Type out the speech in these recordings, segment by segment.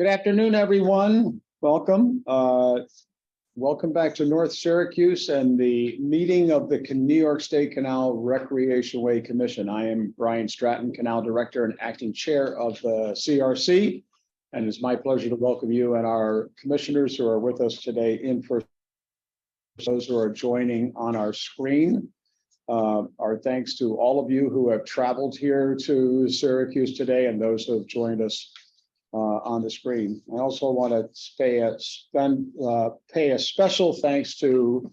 Good afternoon, everyone. Welcome. Welcome back to North Syracuse and the meeting of the New York State Canal Recreationway Commission. I am Brian Stratton, Canal Director and Acting Chair of the CRC. And it's my pleasure to welcome you and our commissioners who are with us today in person. Those who are joining on our screen. Our thanks to all of you who have traveled here to Syracuse today and those who have joined us on the screen. I also want to pay a special thanks to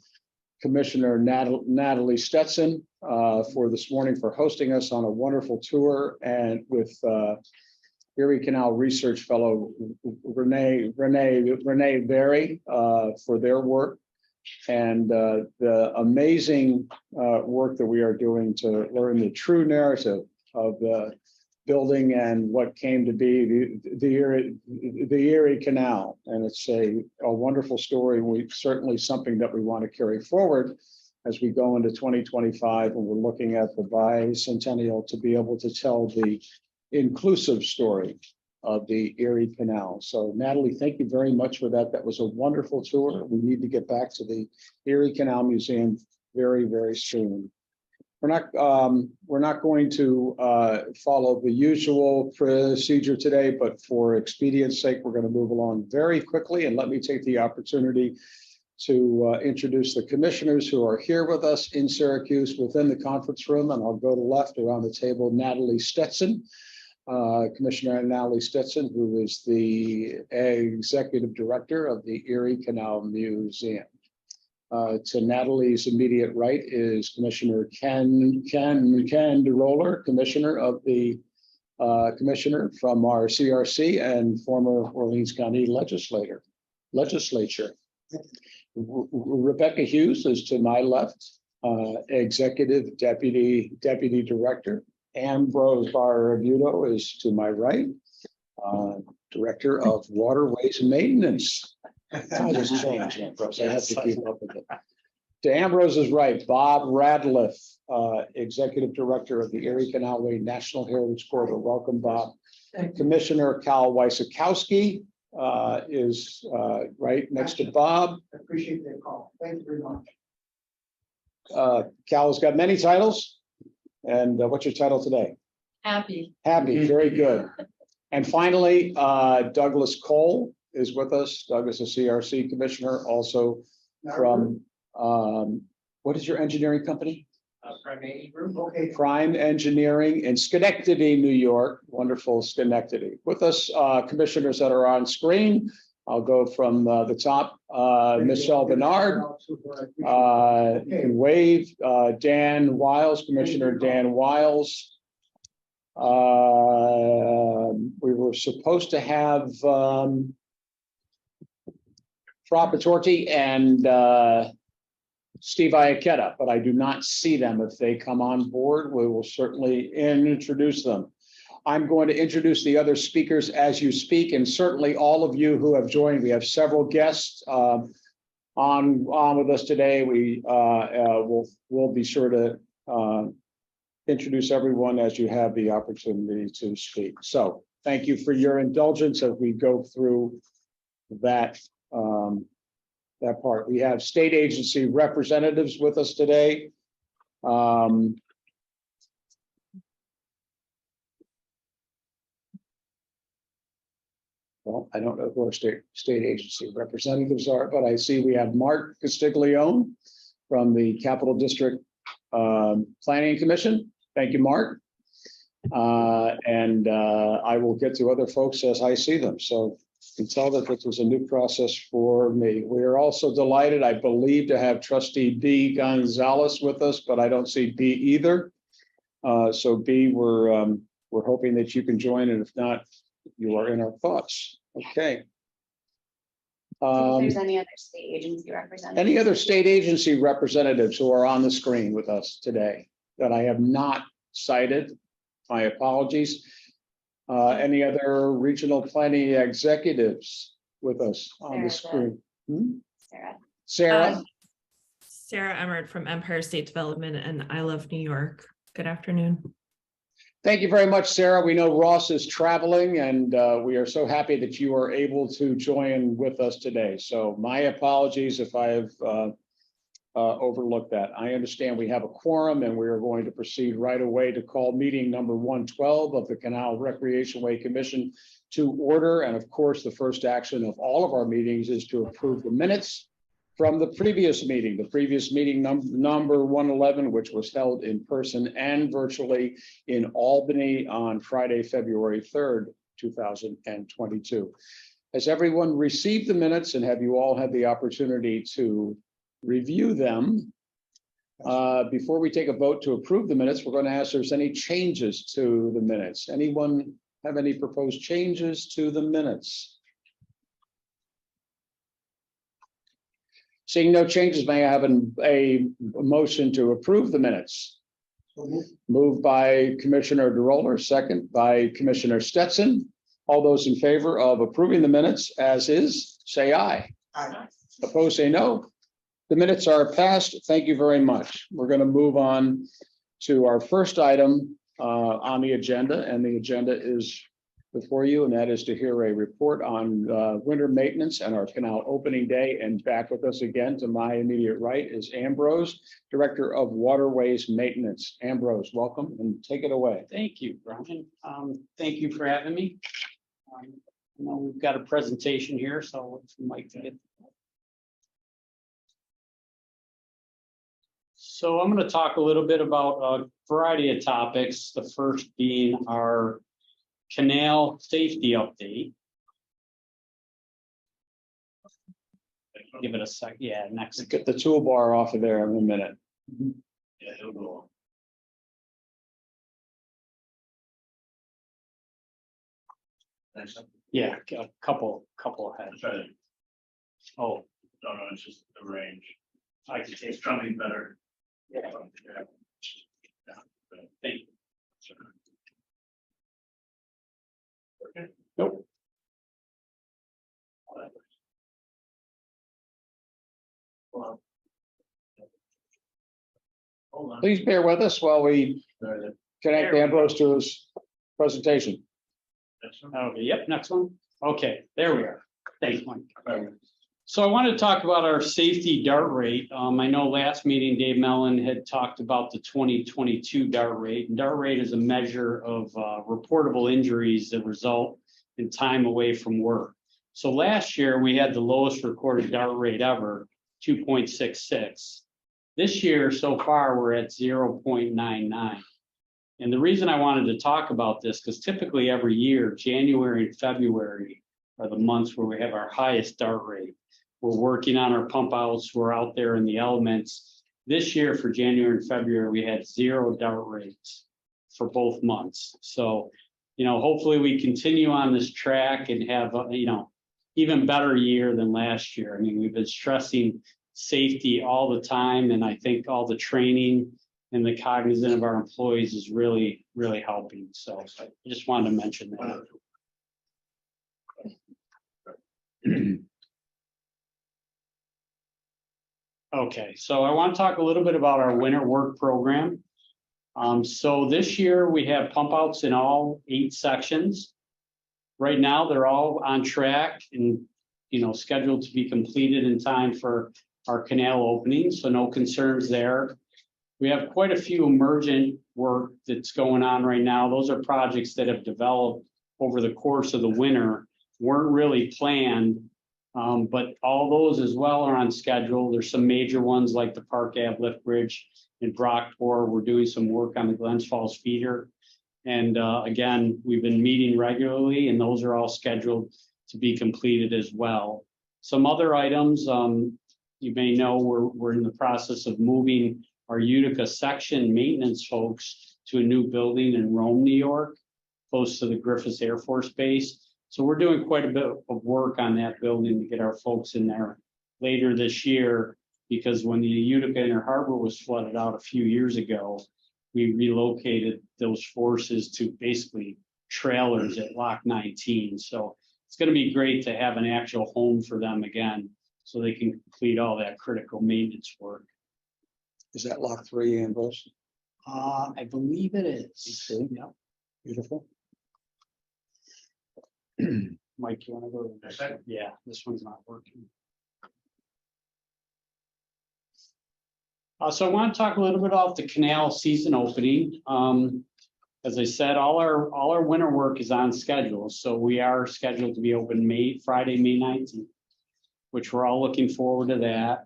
Commissioner Natalie Stetson for this morning for hosting us on a wonderful tour, and with Erie Canal Research Fellow Renee Berry for their work, and the amazing work that we are doing to learn the true narrative of the building and what came to be the Erie Canal. And it's a wonderful story. Certainly something that we want to carry forward as we go into 2025, and we're looking at the bicentennial to be able to tell the inclusive story of the Erie Canal. So Natalie, thank you very much for that. That was a wonderful tour. We need to get back to the Erie Canal Museum very, very soon. We're not going to follow the usual procedure today, but for expedience sake, we're going to move along very quickly. And let me take the opportunity to introduce the commissioners who are here with us in Syracuse within the conference room. And I'll go to left around the table, Natalie Stetson, Commissioner Natalie Stetson, who is the Executive Director of the Erie Canal Museum. To Natalie's immediate right is Commissioner Ken DeRoller, Commissioner from our CRC and former Orleans County legislature. Rebecca Hughes is to my left, Executive Deputy Director. Ambrose Barbuto is to my right, Director of Waterways Maintenance. I just changed, Ambrose. I have to keep up with it. To Ambrose's right, Bob Radliff, Executive Director of the Erie Canalway National Heritage Corridor. Welcome, Bob. Commissioner Cal Wysakowski is right next to Bob. I appreciate that call. Thank you very much. Cal's got many titles. And what's your title today? Happy. Happy, very good. And finally, Douglas Cole is with us. Doug is a CRC commissioner, also from, what is your engineering company? Prime Group. Okay. Prime Engineering in Schenectady, New York. Wonderful Schenectady. With us, commissioners that are on screen. I'll go from the top. Michelle Bernard, you can wave. Dan Wiles, Commissioner Dan Wiles. We were supposed to have Frappatorti and Steve Iacchetta, but I do not see them. If they come on board, we will certainly introduce them. I'm going to introduce the other speakers as you speak, and certainly all of you who have joined. We have several guests on with us today. We will be sure to introduce everyone as you have the opportunity to speak. So thank you for your indulgence as we go through that part. We have state agency representatives with us today. Well, I don't know who our state agency representatives are, but I see we have Mark Castiglione from the Capital District Planning Commission. Thank you, Mark. And I will get to other folks as I see them. So you can tell that this was a new process for me. We are also delighted, I believe, to have Trustee B. Gonzalez with us, but I don't see B either. So B, we're hoping that you can join, and if not, you are in our thoughts. Okay. If there's any other state agency representatives. Any other state agency representatives who are on the screen with us today that I have not cited? My apologies. Any other regional planning executives with us on the screen? Sarah? Sarah Emmert from Empire State Development and I Love New York. Good afternoon. Thank you very much, Sarah. We know Ross is traveling, and we are so happy that you are able to join with us today. So my apologies if I have overlooked that. I understand we have a quorum, and we are going to proceed right away to call meeting number 112 of the Canal Recreationway Commission to order. And of course, the first action of all of our meetings is to approve the minutes from the previous meeting number 111, which was held in person and virtually in Albany on Friday, February 3rd, 2022. Has everyone received the minutes, and have you all had the opportunity to review them? Before we take a vote to approve the minutes, we're going to ask if there's any changes to the minutes. Anyone have any proposed changes to the minutes? Seeing no changes, may I have a motion to approve the minutes? Moved by Commissioner DeRoller, second by Commissioner Stetson. All those in favor of approving the minutes as is, say aye. Aye. Opposed, say no. The minutes are passed. Thank you very much. We're going to move on to our first item on the agenda, and the agenda is before you, and that is to hear a report on winter maintenance and our canal opening day. And back with us again to my immediate right is Ambrose, Director of Waterways Maintenance. Ambrose, welcome and take it away. Thank you, Brian. Thank you for having me. I know we've got a presentation here, so if you might get. So I'm going to talk a little bit about a variety of topics. The first being our canal safety update. Give it a sec. Yeah, next. Get the toolbar off of there in a minute. Yeah, it'll go. Yeah, a couple ahead. Oh, No, it's just the range. I can take. It's coming better. Yeah. Thank you. Nope. Hold on. Please bear with us while we connect Ambrose to his presentation. Okay, yep, next one. Okay, there we are. Thanks, Mike. So I wanted to talk about our safety DART rate. I know last meeting, Dave Mellon had talked about the 2022 DART rate. And DART rate is a measure of reportable injuries that result in time away from work. So last year, we had the lowest recorded DART rate ever, 2.66. This year, so far, we're at 0.99. And the reason I wanted to talk about this, because typically every year, January and February are the months where we have our highest DART rate. We're working on our pump outs. We're out there in the elements. This year for January and February, we had 0 DART rates for both months. So, hopefully we continue on this track and have, even better year than last year. I mean, we've been stressing safety all the time. And I think all the training and the cognizance of our employees is really, really helping. So I just wanted to mention that. Okay, so I want to talk a little bit about our winter work program. So this year we have pump outs in all 8 sections. Right now, they're all on track and, scheduled to be completed in time for our canal opening. So no concerns there. We have quite a few emergent work that's going on right now. Those are projects that have developed over the course of the winter, weren't really planned. But all those as well are on schedule. There's some major ones like the Park Ave lift bridge in Brockport. We're doing some work on the Glens Falls feeder. And again, we've been meeting regularly, and those are all scheduled to be completed as well. Some other items, you may know we're in the process of moving our Utica section maintenance folks to a new building in Rome, New York, close to the Griffiths Air Force Base. So we're doing quite a bit of work on that building to get our folks in there later this year, because when the Utica Inner Harbor was flooded out a few years ago, we relocated those forces to basically trailers at Lock 19. So it's going to be great to have an actual home for them again, so they can complete all that critical maintenance work. Is that Lock 3, Ambrose? I believe it is. Okay. Yep. Beautiful. Mike, you want to go to the next one? Yeah, this one's not working. So I want to talk a little bit about the canal season opening. As I said, all our winter work is on schedule, so we are scheduled to be open Friday, May 19th, which we're all looking forward to that.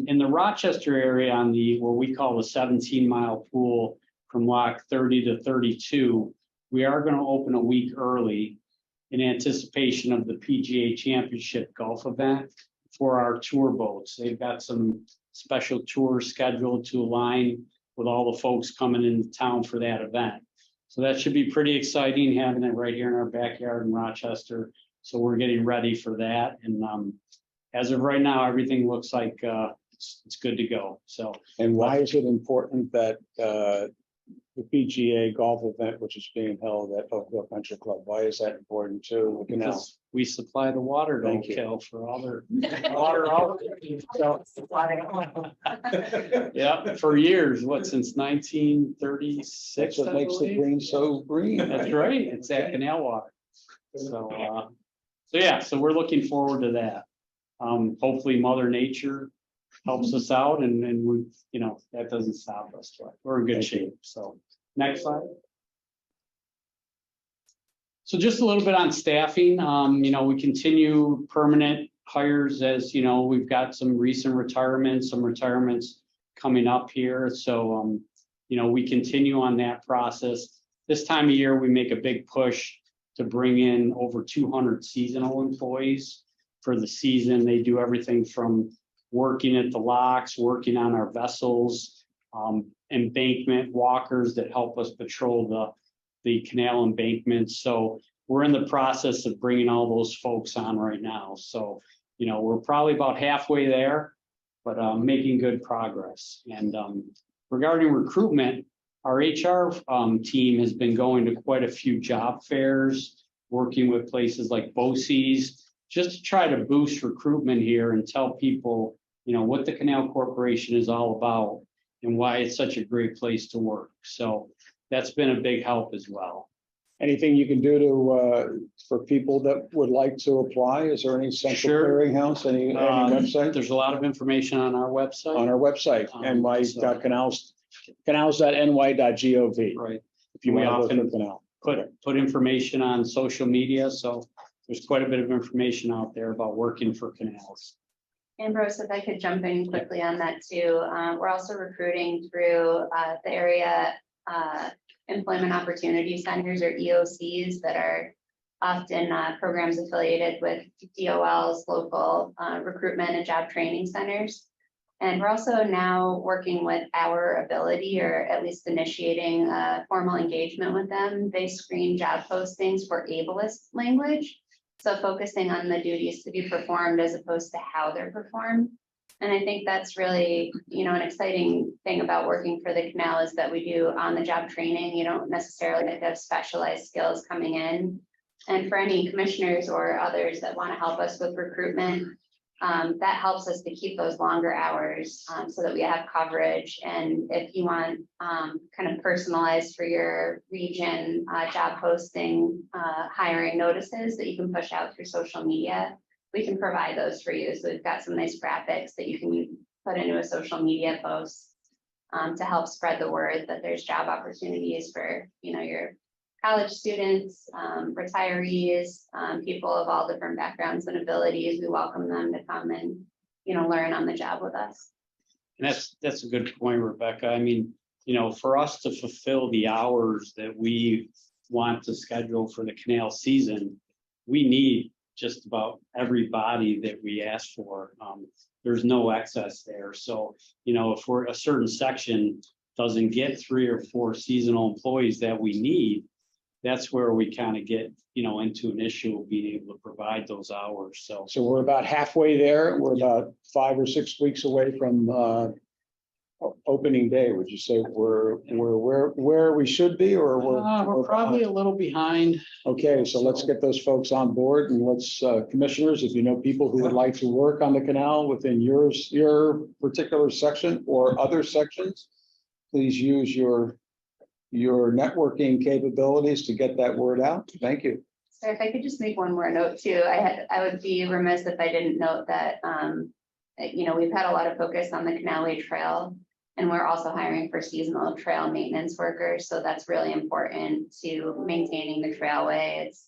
In the Rochester area on what we call the 17-mile pool from lock 30 to 32, we are going to open a week early in anticipation of the PGA Championship golf event for our tour boats. They've got some special tours scheduled to align with all the folks coming into town for that event. So that should be pretty exciting, having it right here in our backyard in Rochester. So we're getting ready for that. And as of right now, everything looks like it's good to go. So, And why is it important that the PGA golf event, which is being held at Oakville Country Club, why is that important to the canal? because we supply the water to Thank you. Oak for all their water. Yeah, for years, since 1936? That's what I makes the believe? green so green. That's right, it's that canal water. So yeah, so we're looking forward to that. Hopefully Mother Nature helps us out and we, that doesn't stop us, but we're in good shape. So next slide. So just a little bit on staffing, we continue permanent hires as, we've got some recent retirements, coming up here. So, we continue on that process. This time of year, we make a big push to bring in over 200 seasonal employees for the season. They do everything from working at the locks, working on our vessels, embankment walkers that help us patrol the canal embankments. So we're in the process of bringing all those folks on right now. So, we're probably about halfway there, but making good progress. And regarding recruitment, our HR team has been going to quite a few job fairs, working with places like BOCES, just to try to boost recruitment here and tell people, what the Canal Corporation is all about and why it's such a great place to work. So that's been a big help as well. Anything you can do for people that would like to apply? Is there any central Sure. clearinghouse, any website? There's a lot of information on our website. On our website, canals.ny.gov. Right. If you We want to often go to Canal. Put information on social media. So there's quite a bit of information out there about working for canals. Ambrose, if I could jump in quickly on that too. We're also recruiting through the area employment opportunity centers or EOCs that are often programs affiliated with DOL's local recruitment and job training centers. And we're also now working with Our Ability, or at least initiating a formal engagement with them. They screen job postings for ableist language. So focusing on the duties to be performed as opposed to how they're performed. And I think that's really, an exciting thing about working for the canal is that we do on the job training. You don't necessarily have specialized skills coming in. And for any commissioners or others that want to help us with recruitment, that helps us to keep those longer hours so that we have coverage. And if you want kind of personalized for your region job posting, hiring notices that you can push out through social media, we can provide those for you. So we've got some nice graphics that you can put into a social media post to help spread the word that there's job opportunities for, your college students, retirees, people of all different backgrounds and abilities. We welcome them to come and, learn on the job with us. And that's a good point, Rebecca. I mean, for us to fulfill the hours that we want to schedule for the canal season, we need just about everybody that we ask for. There's no excess there. So, if we're a certain section doesn't get 3 or 4 seasonal employees that we need, that's where we kind of get, into an issue of being able to provide those hours. So we're about halfway there. We're about 5 or 6 weeks away from opening day. Would you say we're where we should be, or we're probably a little behind. Okay, so let's get those folks on board, and let's commissioners, if you know people who would like to work on the canal within your particular section or other sections, please use your your networking capabilities to get that word out. Thank you. So if I could just make one more note too, I would be remiss if I didn't note that, we've had a lot of focus on the Canalway Trail. And we're also hiring for seasonal trail maintenance workers. So that's really important to maintaining the trailway. It's,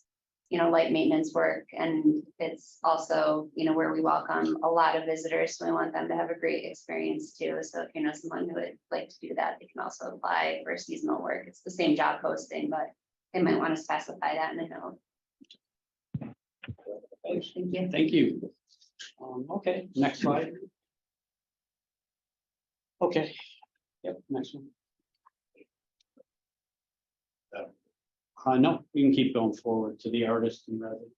light maintenance work. And it's also, where we welcome a lot of visitors. So we want them to have a great experience too. So if you know someone who would like to do that, they can also apply for seasonal work. It's the same job posting, but they might want to specify that in the note. Thank you. Thank you. Okay, next slide. Okay. Yep, next one. No, we can keep going forward to the artist and residents.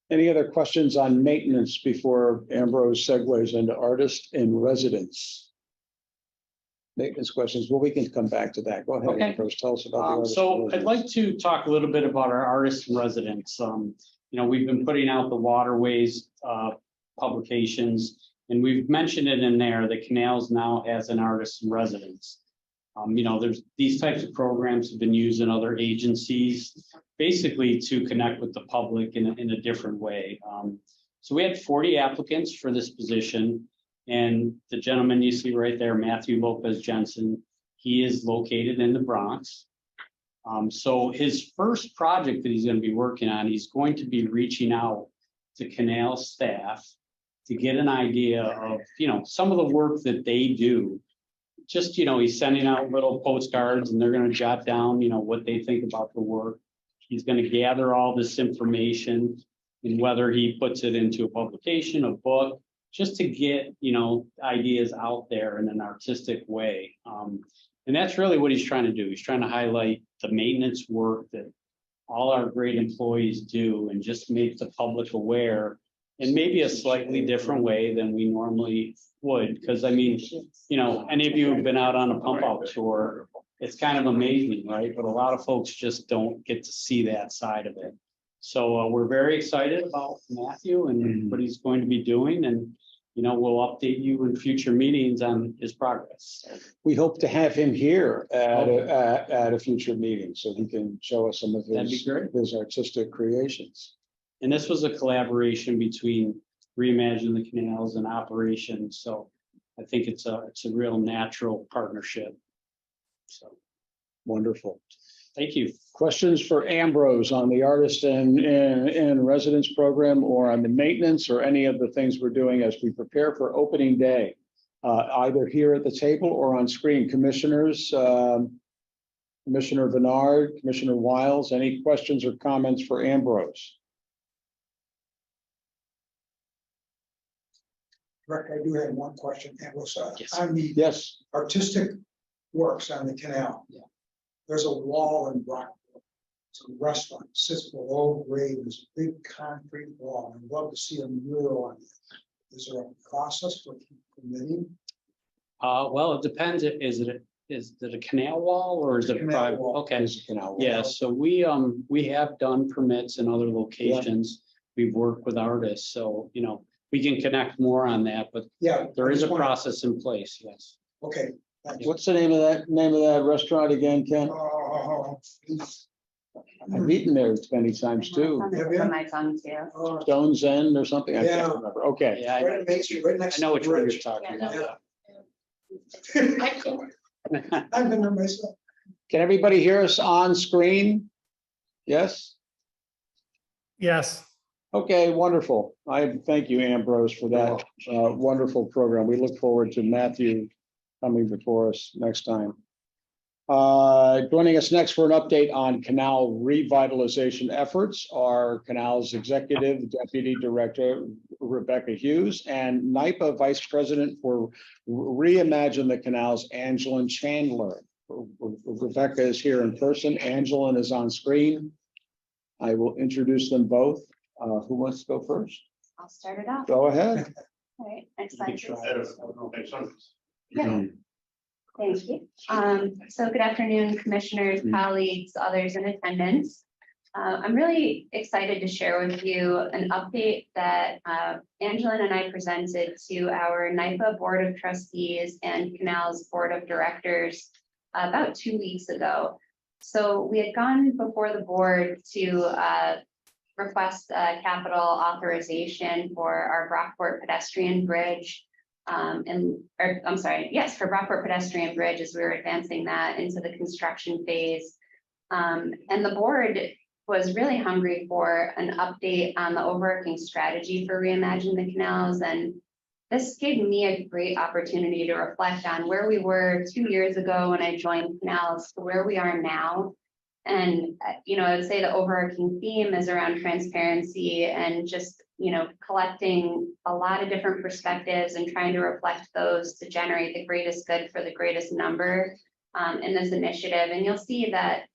Any other questions on maintenance before Ambrose segues into artist in residence? Maintenance questions. Well, we can come back to that. Go ahead, Okay. Ambrose. Tell us about the artist. So in I'd like to talk a little bit about our artists in residence. We've been putting out the waterways publications, and we've mentioned it in there. The Canals now has an artist in residence. There's these types of programs have been used in other agencies, basically to connect with the public in a different way. So we had 40 applicants for this position, and the gentleman you see right there, Matthew Lopez Jensen, he is located in the Bronx. So his first project that he's going to be working on, he's going to be reaching out to Canal staff to get an idea of, some of the work that they do. Just, he's sending out little postcards and they're going to jot down, what they think about the work. He's going to gather all this information, and whether he puts it into a publication, a book, just to get, ideas out there in an artistic way. And that's really what he's trying to do. He's trying to highlight the maintenance work that all our great employees do and just make the public aware in maybe a slightly different way than we normally would. Because any of you have been out on a pump out tour, it's kind of amazing, right? But a lot of folks just don't get to see that side of it. So we're very excited about Matthew and what he's going to be doing. And, we'll update you in future meetings on his progress. We hope to have him here at a future meeting so he can show us some of That'd be great. his artistic creations. And this was a collaboration between Reimagine the Canals and Operations. So I think it's a real natural partnership. So Wonderful. thank you. Questions for Ambrose on the artist and residence program, or on the maintenance, or any of the things we're doing as we prepare for opening day, either here at the table or on screen. Commissioners, Commissioner Bernard, Commissioner Wiles, any questions or comments for Ambrose? Rick, I do have one question. It was Yes. on the Yes. artistic works on the canal. Yeah. There's a wall in Brockville. It's a restaurant, sits below grade. There's a big concrete wall. I'd love to see a mural on it. Is there a process for permitting? Well, it depends. Is it a canal wall or is it a Canal private? wall. Okay. There's a canal. Yeah, so we have done permits in other locations. We've worked with artists, so we can connect more on that, but Yeah. there I is just a wanna- process in place, yes. Okay. Thank you. What's the name of that restaurant again, Ken? I've eaten there many times too. On the tip of my tongue too. Stone's End or something? I Yeah. can't remember. Okay. Yeah, Right at Main Street, right I next to know the which one you're bridge. talking about. I've been there myself. Can everybody hear us on screen? Yes? Yes, Okay, wonderful. I thank you, Ambrose, for that wonderful program. We look forward to Matthew coming before us next time. Joining us next for an update on canal revitalization efforts are Canal's Executive Deputy Director Rebecca Hughes and NIPA Vice President for Reimagine the Canals, Angelin Chandler. Rebecca is here in person. Angelin is on screen. I will introduce them both. Who wants to go first? I'll start it off. Go ahead. All right, next You slide. can please. try. Yeah. Thank you. So good afternoon, commissioners, colleagues, others in attendance. I'm really excited to share with you an update that Angelin and I presented to our NIPA Board of Trustees and Canal's Board of Directors about 2 weeks ago. So we had gone before the board to request capital authorization for our Brockport pedestrian bridge. For Brockport pedestrian bridge as we were advancing that into the construction phase. And the board was really hungry for an update on the overarching strategy for Reimagine the Canals. And this gave me a great opportunity to reflect on where we were 2 years ago when I joined Canals to where we are now. And, I would say the overarching theme is around transparency and just, collecting a lot of different perspectives and trying to reflect those to generate the greatest good for the greatest number in this initiative. And you'll see that,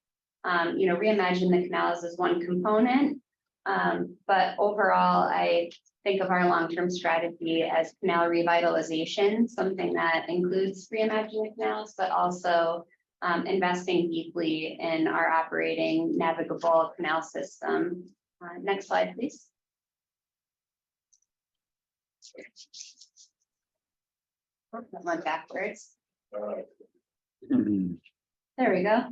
Reimagine the Canals is one component. But overall, I think of our long-term strategy as canal revitalization, something that includes Reimagine the Canals, but also investing deeply in our operating navigable canal system. Next slide, please. That went backwards. There we go.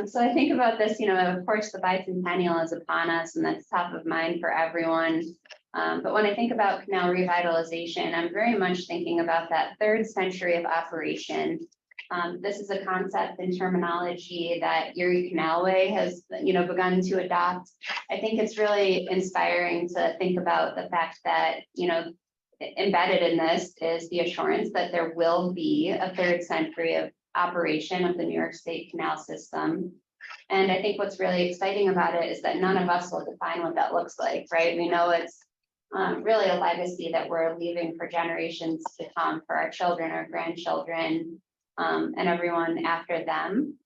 So I think about this, of course, the bicentennial is upon us, and that's top of mind for everyone. But when I think about canal revitalization, I'm very much thinking about that 3rd century of operation. This is a concept and terminology that Erie Canalway has, begun to adopt. I think it's really inspiring to think about the fact that, embedded in this is the assurance that there will be a 3rd century of operation of the New York State canal system. And I think what's really exciting about it is that none of us will define what that looks like, right? We know it's really a legacy that we're leaving for generations to come, for our children, our grandchildren, and everyone after them.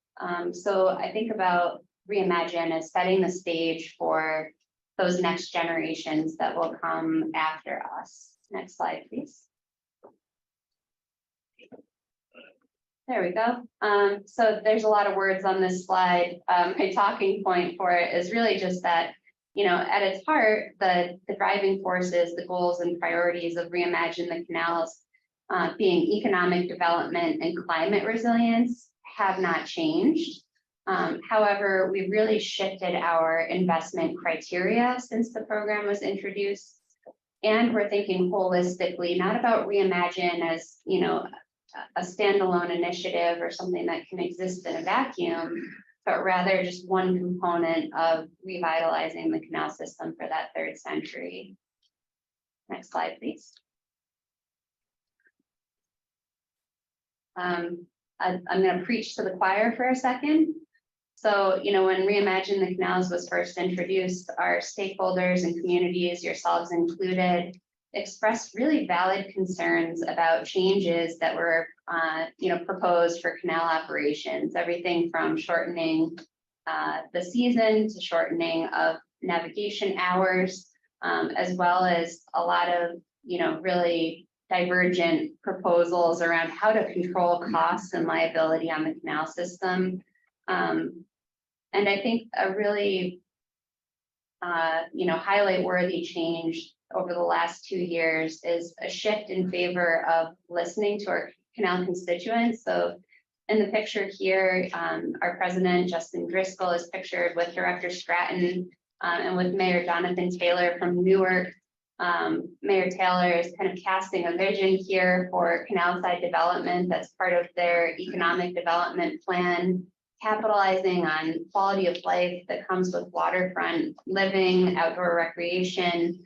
So I think about Reimagine as setting the stage for those next generations that will come after us. Next slide, please. There we go. So there's a lot of words on this slide. My talking point for it is really just that, at its heart, the driving forces, the goals and priorities of Reimagine the Canals being economic development and climate resilience have not changed. However, we've really shifted our investment criteria since the program was introduced. And we're thinking holistically, not about Reimagine as, a standalone initiative or something that can exist in a vacuum, but rather just one component of revitalizing the canal system for that 3rd century. Next slide, please. I'm going to preach to the choir for a second. So, when Reimagine the Canals was first introduced, our stakeholders and communities, yourselves included, expressed really valid concerns about changes that were, proposed for canal operations, everything from shortening the season to shortening of navigation hours, as well as a lot of, really divergent proposals around how to control costs and liability on the canal system. And I think a really, highlight worthy change over the last 2 years is a shift in favor of listening to our canal constituents. So in the picture here, our president, Justin Driscoll, is pictured with Director Stratton and with Mayor Jonathan Taylor from Newark. Mayor Taylor is kind of casting a vision here for canal side development that's part of their economic development plan, capitalizing on quality of life that comes with waterfront living, outdoor recreation.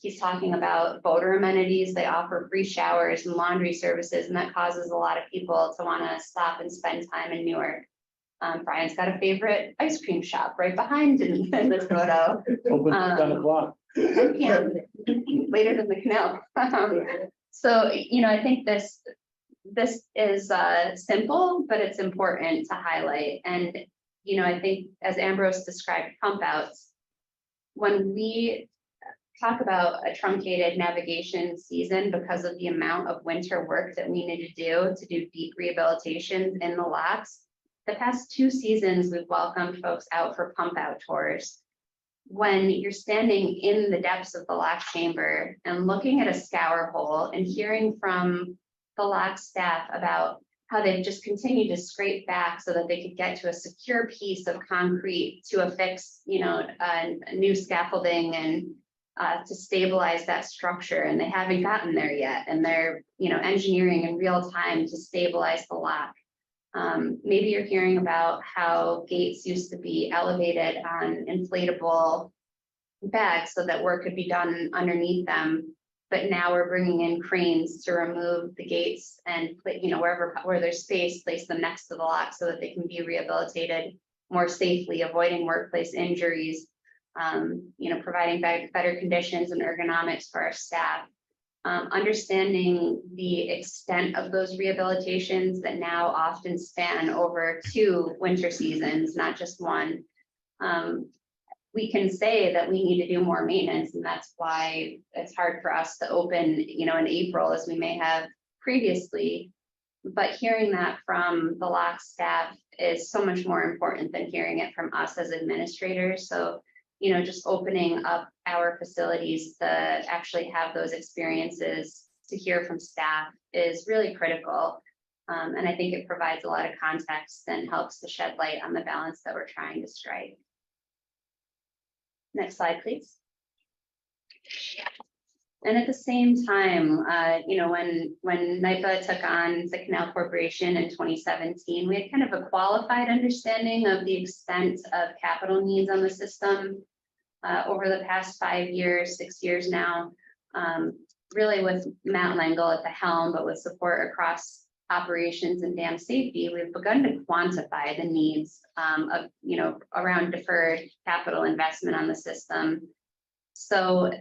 He's talking about boater amenities. They offer free showers and laundry services, and that causes a lot of people to want to stop and spend time in Newark. Brian's got a favorite ice cream shop right behind in this photo. Open at 10 o'clock. Yeah, later than the canal. So, I think this is simple, but it's important to highlight. And, I think as Ambrose described pump outs, when we talk about a truncated navigation season because of the amount of winter work that we need to do deep rehabilitation in the locks, the past 2 seasons, we've welcomed folks out for pump out tours. When you're standing in the depths of the lock chamber and looking at a scour hole and hearing from the lock staff about how they've just continued to scrape back so that they could get to a secure piece of concrete to affix, a new scaffolding and to stabilize that structure. And they haven't gotten there yet. And they're, engineering in real time to stabilize the lock. Maybe you're hearing about how gates used to be elevated on inflatable bags so that work could be done underneath them. But now we're bringing in cranes to remove the gates and, where there's space, place them next to the lock so that they can be rehabilitated more safely, avoiding workplace injuries, providing better conditions and ergonomics for our staff. Understanding the extent of those rehabilitations that now often span over 2 winter seasons, not just one. We can say that we need to do more maintenance, and that's why it's hard for us to open, in April as we may have previously. But hearing that from the lock staff is so much more important than hearing it from us as administrators. So, just opening up our facilities to actually have those experiences to hear from staff is really critical. And I think it provides a lot of context and helps to shed light on the balance that we're trying to strike. Next slide, please. And at the same time, when NYPA took on the Canal Corporation in 2017, we had kind of a qualified understanding of the extent of capital needs on the system over the past 5 years, 6 years now, really with Matt Langle at the helm, but with support across operations and dam safety, we've begun to quantify the needs of, around deferred capital investment on the system. So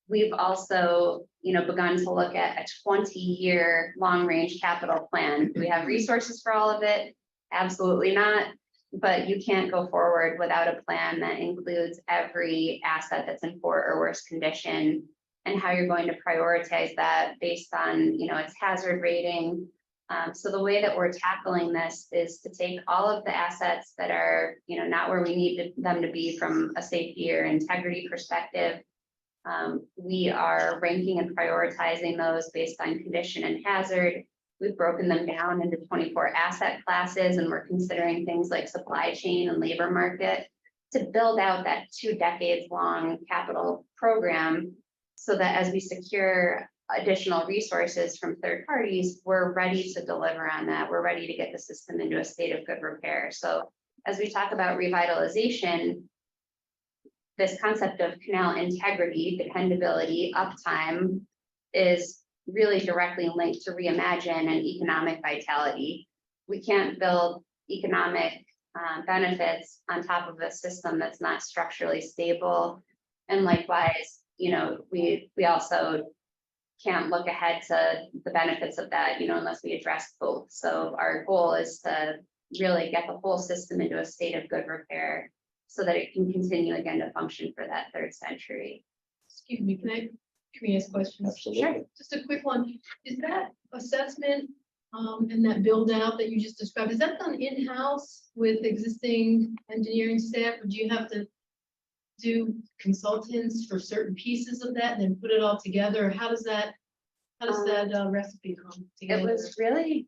we've also, begun to look at a 20-year long-range capital plan. Do we have resources for all of it? Absolutely not. But you can't go forward without a plan that includes every asset that's in poor or worse condition and how you're going to prioritize that based on, its hazard rating. So the way that we're tackling this is to take all of the assets that are, not where we need them to be from a safety or integrity perspective. We are ranking and prioritizing those based on condition and hazard. We've broken them down into 24 asset classes, and we're considering things like supply chain and labor market to build out that 2 decades long capital program so that as we secure additional resources from third parties, we're ready to deliver on that. We're ready to get the system into a state of good repair. So as we talk about revitalization, this concept of canal integrity, dependability, uptime is really directly linked to reimagine and economic vitality. We can't build economic benefits on top of a system that's not structurally stable. And likewise, we also can't look ahead to the benefits of that, unless we address both. So our goal is to really get the whole system into a state of good repair so that it can continue again to function for that 3rd century. Excuse me, can we ask questions? Absolutely. Sure. Just a quick one. Is that assessment and that build out that you just described, is that done in-house with existing engineering staff? Or do you have to do consultants for certain pieces of that and then put it all together? How does that recipe come together? It was really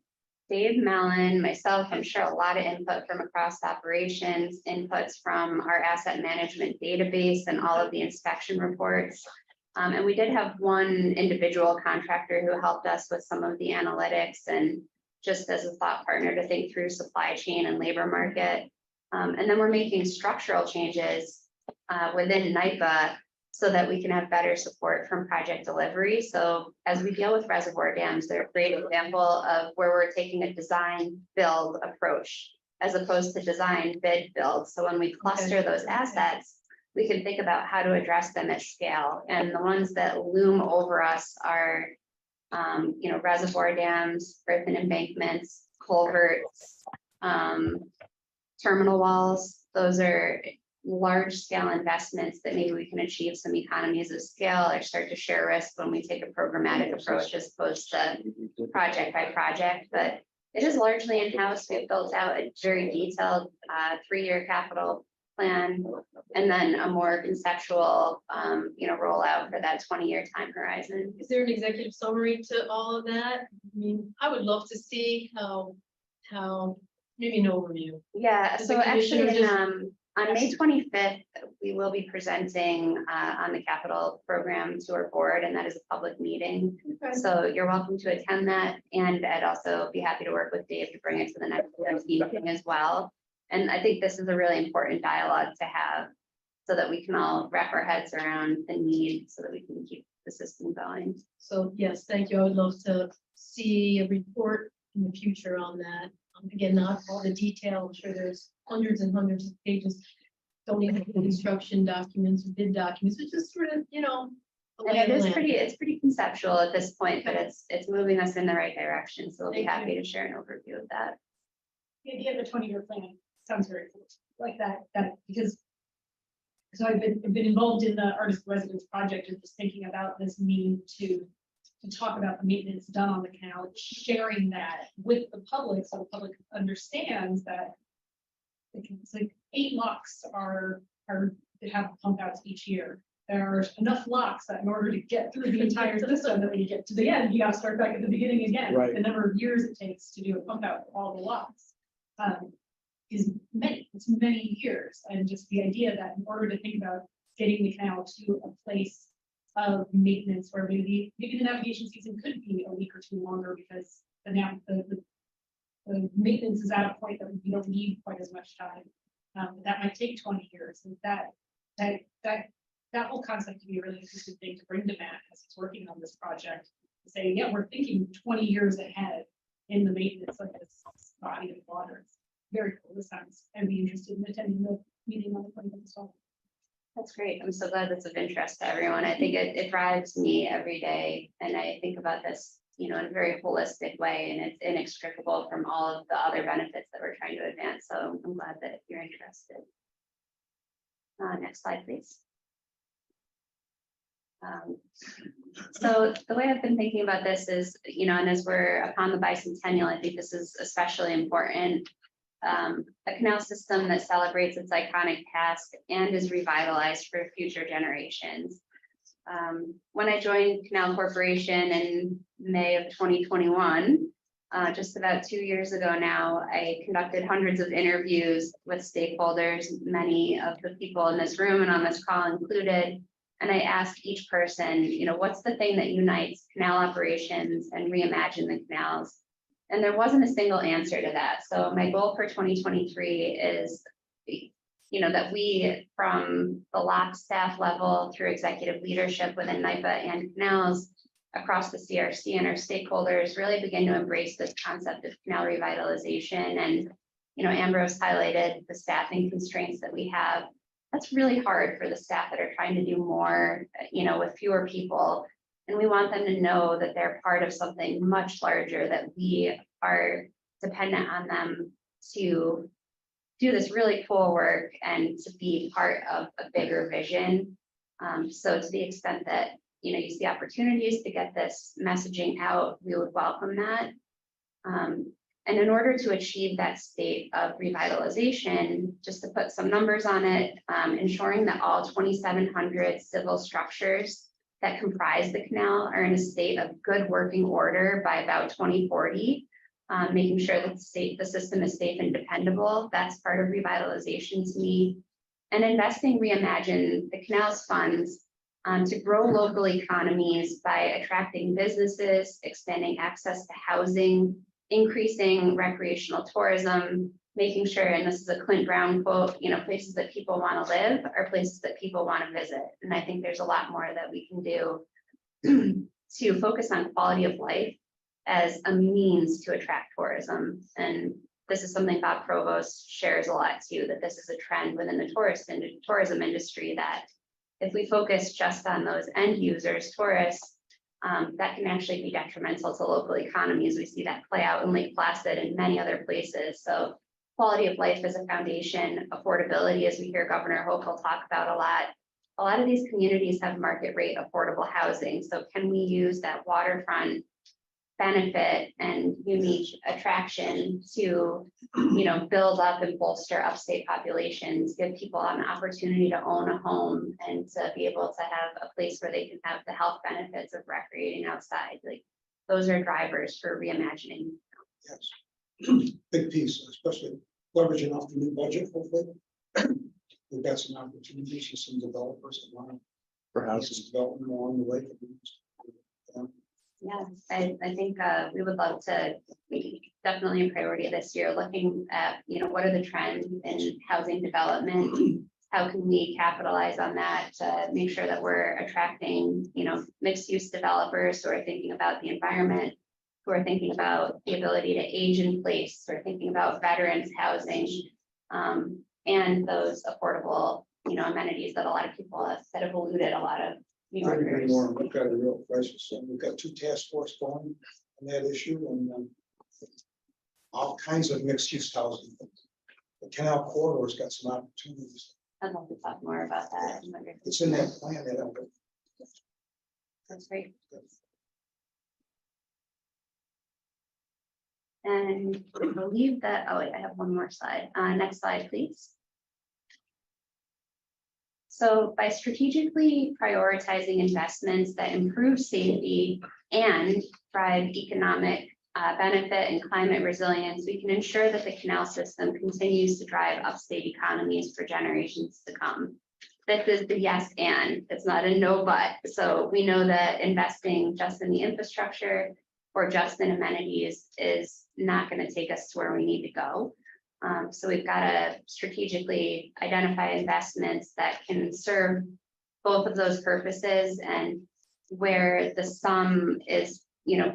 Dave Mellon, myself, I'm sure a lot of input from across operations, inputs from our asset management database and all of the inspection reports. And we did have one individual contractor who helped us with some of the analytics and just as a thought partner to think through supply chain and labor market. And then we're making structural changes within NYPA so that we can have better support from project delivery. So as we deal with reservoir dams, they're a great example of where we're taking a design build approach as opposed to design bid build. So when we cluster those assets, we can think about how to address them at scale. And the ones that loom over us are, reservoir dams, earthen embankments, culverts, terminal walls. Those are large scale investments that maybe we can achieve some economies of scale or start to share risk when we take a programmatic approach as opposed to project by project. But it is largely in-house. We've built out a very detailed 3-year capital plan and then a more conceptual rollout for that 20-year time horizon. Is there an executive summary to all of that? I mean, I would love to see how how, maybe an overview. Yeah, Does so the commissioner actually, just- on May 25th, we will be presenting on the capital program to our board, and that is a public meeting. Okay. So you're welcome to attend that, and I'd also be happy to work with Dave to bring it to the next meeting as well. And I think this is a really important dialogue to have, so that we can all wrap our heads around the need, so that we can keep the system going. So yes, thank you. I would love to see a report in the future on that. Again, not all the detail. I'm sure there's hundreds and hundreds of pages. Don't even have construction documents, bid documents, it's just sort of, the And lay of it the is land. it's pretty conceptual at this point, but it's moving us in the right direction. So we'll be Thank you. happy to share an overview of that. The idea of a 20-year plan sounds very cool, like that, because. So I've been involved in the artist residence project and just thinking about this need to talk about the maintenance done on the canal, sharing that with the public, so the public understands that. It's like 8 locks that have pump outs each year. There are enough locks that in order to get through the entire system, that when you get to the end, you gotta start back at the beginning again. Right. The number of years it takes to do a pump out for all the locks. It's many years, and just the idea that in order to think about getting the canal to a place of maintenance where maybe the navigation season could be a week or 2 longer because the maintenance is at a point that you don't need quite as much time. That might take 20 years, and that whole concept could be a really interesting thing to bring to Matt as he's working on this project. Saying, yeah, we're thinking 20 years ahead in the maintenance of this body of water. It's very cool. This sounds, I'd be interested in attending the meeting on the 20th as well. That's great. I'm so glad that's of interest to everyone. I think it drives me every day. And I think about this, in a very holistic way, and it's inextricable from all of the other benefits that we're trying to advance. So I'm glad that you're interested. Next slide, please. So the way I've been thinking about this is, and as we're upon the bicentennial, I think this is especially important. A canal system that celebrates its iconic past and is revitalized for future generations. When I joined Canal Corporation in May of 2021, just about 2 years ago now, I conducted hundreds of interviews with stakeholders, many of the people in this room and on this call included. And I asked each person, what's the thing that unites canal operations and reimagine the canals? And there wasn't a single answer to that. So my goal for 2023 is, that we, from the LOC staff level through executive leadership within NIPA and canals across the CRC and our stakeholders, really begin to embrace this concept of canal revitalization. And, Ambrose highlighted the staffing constraints that we have. That's really hard for the staff that are trying to do more, with fewer people. And we want them to know that they're part of something much larger, that we are dependent on them to do this really cool work and to be part of a bigger vision. So to the extent that, you see opportunities to get this messaging out, we would welcome that. And in order to achieve that state of revitalization, just to put some numbers on it, ensuring that all 2,700 civil structures that comprise the canal are in a state of good working order by about 2040, making sure that the system is safe and dependable. That's part of revitalization to me. And investing Reimagine the Canal's funds to grow local economies by attracting businesses, expanding access to housing, increasing recreational tourism, making sure, and this is a Clint Brown quote, places that people want to live are places that people want to visit. And I think there's a lot more that we can do to focus on quality of life as a means to attract tourism. And this is something Bob Provost shares a lot too, that this is a trend within the tourism industry, that if we focus just on those end users, tourists, that can actually be detrimental to local economies. We see that play out in Lake Placid and many other places. So quality of life is a foundation, affordability, as we hear Governor Hochul talk about a lot. A lot of these communities have market rate affordable housing. So can we use that waterfront benefit and unique attraction to, build up and bolster upstate populations, give people an opportunity to own a home and to be able to have a place where they can have the health benefits of recreating outside. Like, those are drivers for reimagining. Yes. big piece, especially leveraging off the new budget, hopefully. We've got some opportunities for some developers that want to For house development along the way. Yeah, I think we would love to definitely a priority this year, looking at, what are the trends in housing development? How can we capitalize on that to make sure that we're attracting, mixed use developers who are thinking about the environment, who are thinking about the ability to age in place, who are thinking about veterans housing, and those affordable, amenities that a lot of people that have eluded a lot of New Yorkers. We've got a real crisis. So we've got 2 task force going on that issue and all kinds of mixed use housing. The Canal corridor's got some opportunities. I'd love to talk more about that. It's in that plan that That's great. And I believe that, oh wait, I have one more slide. Next slide, please. So by strategically prioritizing investments that improve safety and drive economic benefit and climate resilience, we can ensure that the canal system continues to drive upstate economies for generations to come. This is the yes and, it's not a no but. So we know that investing just in the infrastructure or just in amenities is not going to take us to where we need to go. So we've got to strategically identify investments that can serve both of those purposes, and where the sum is,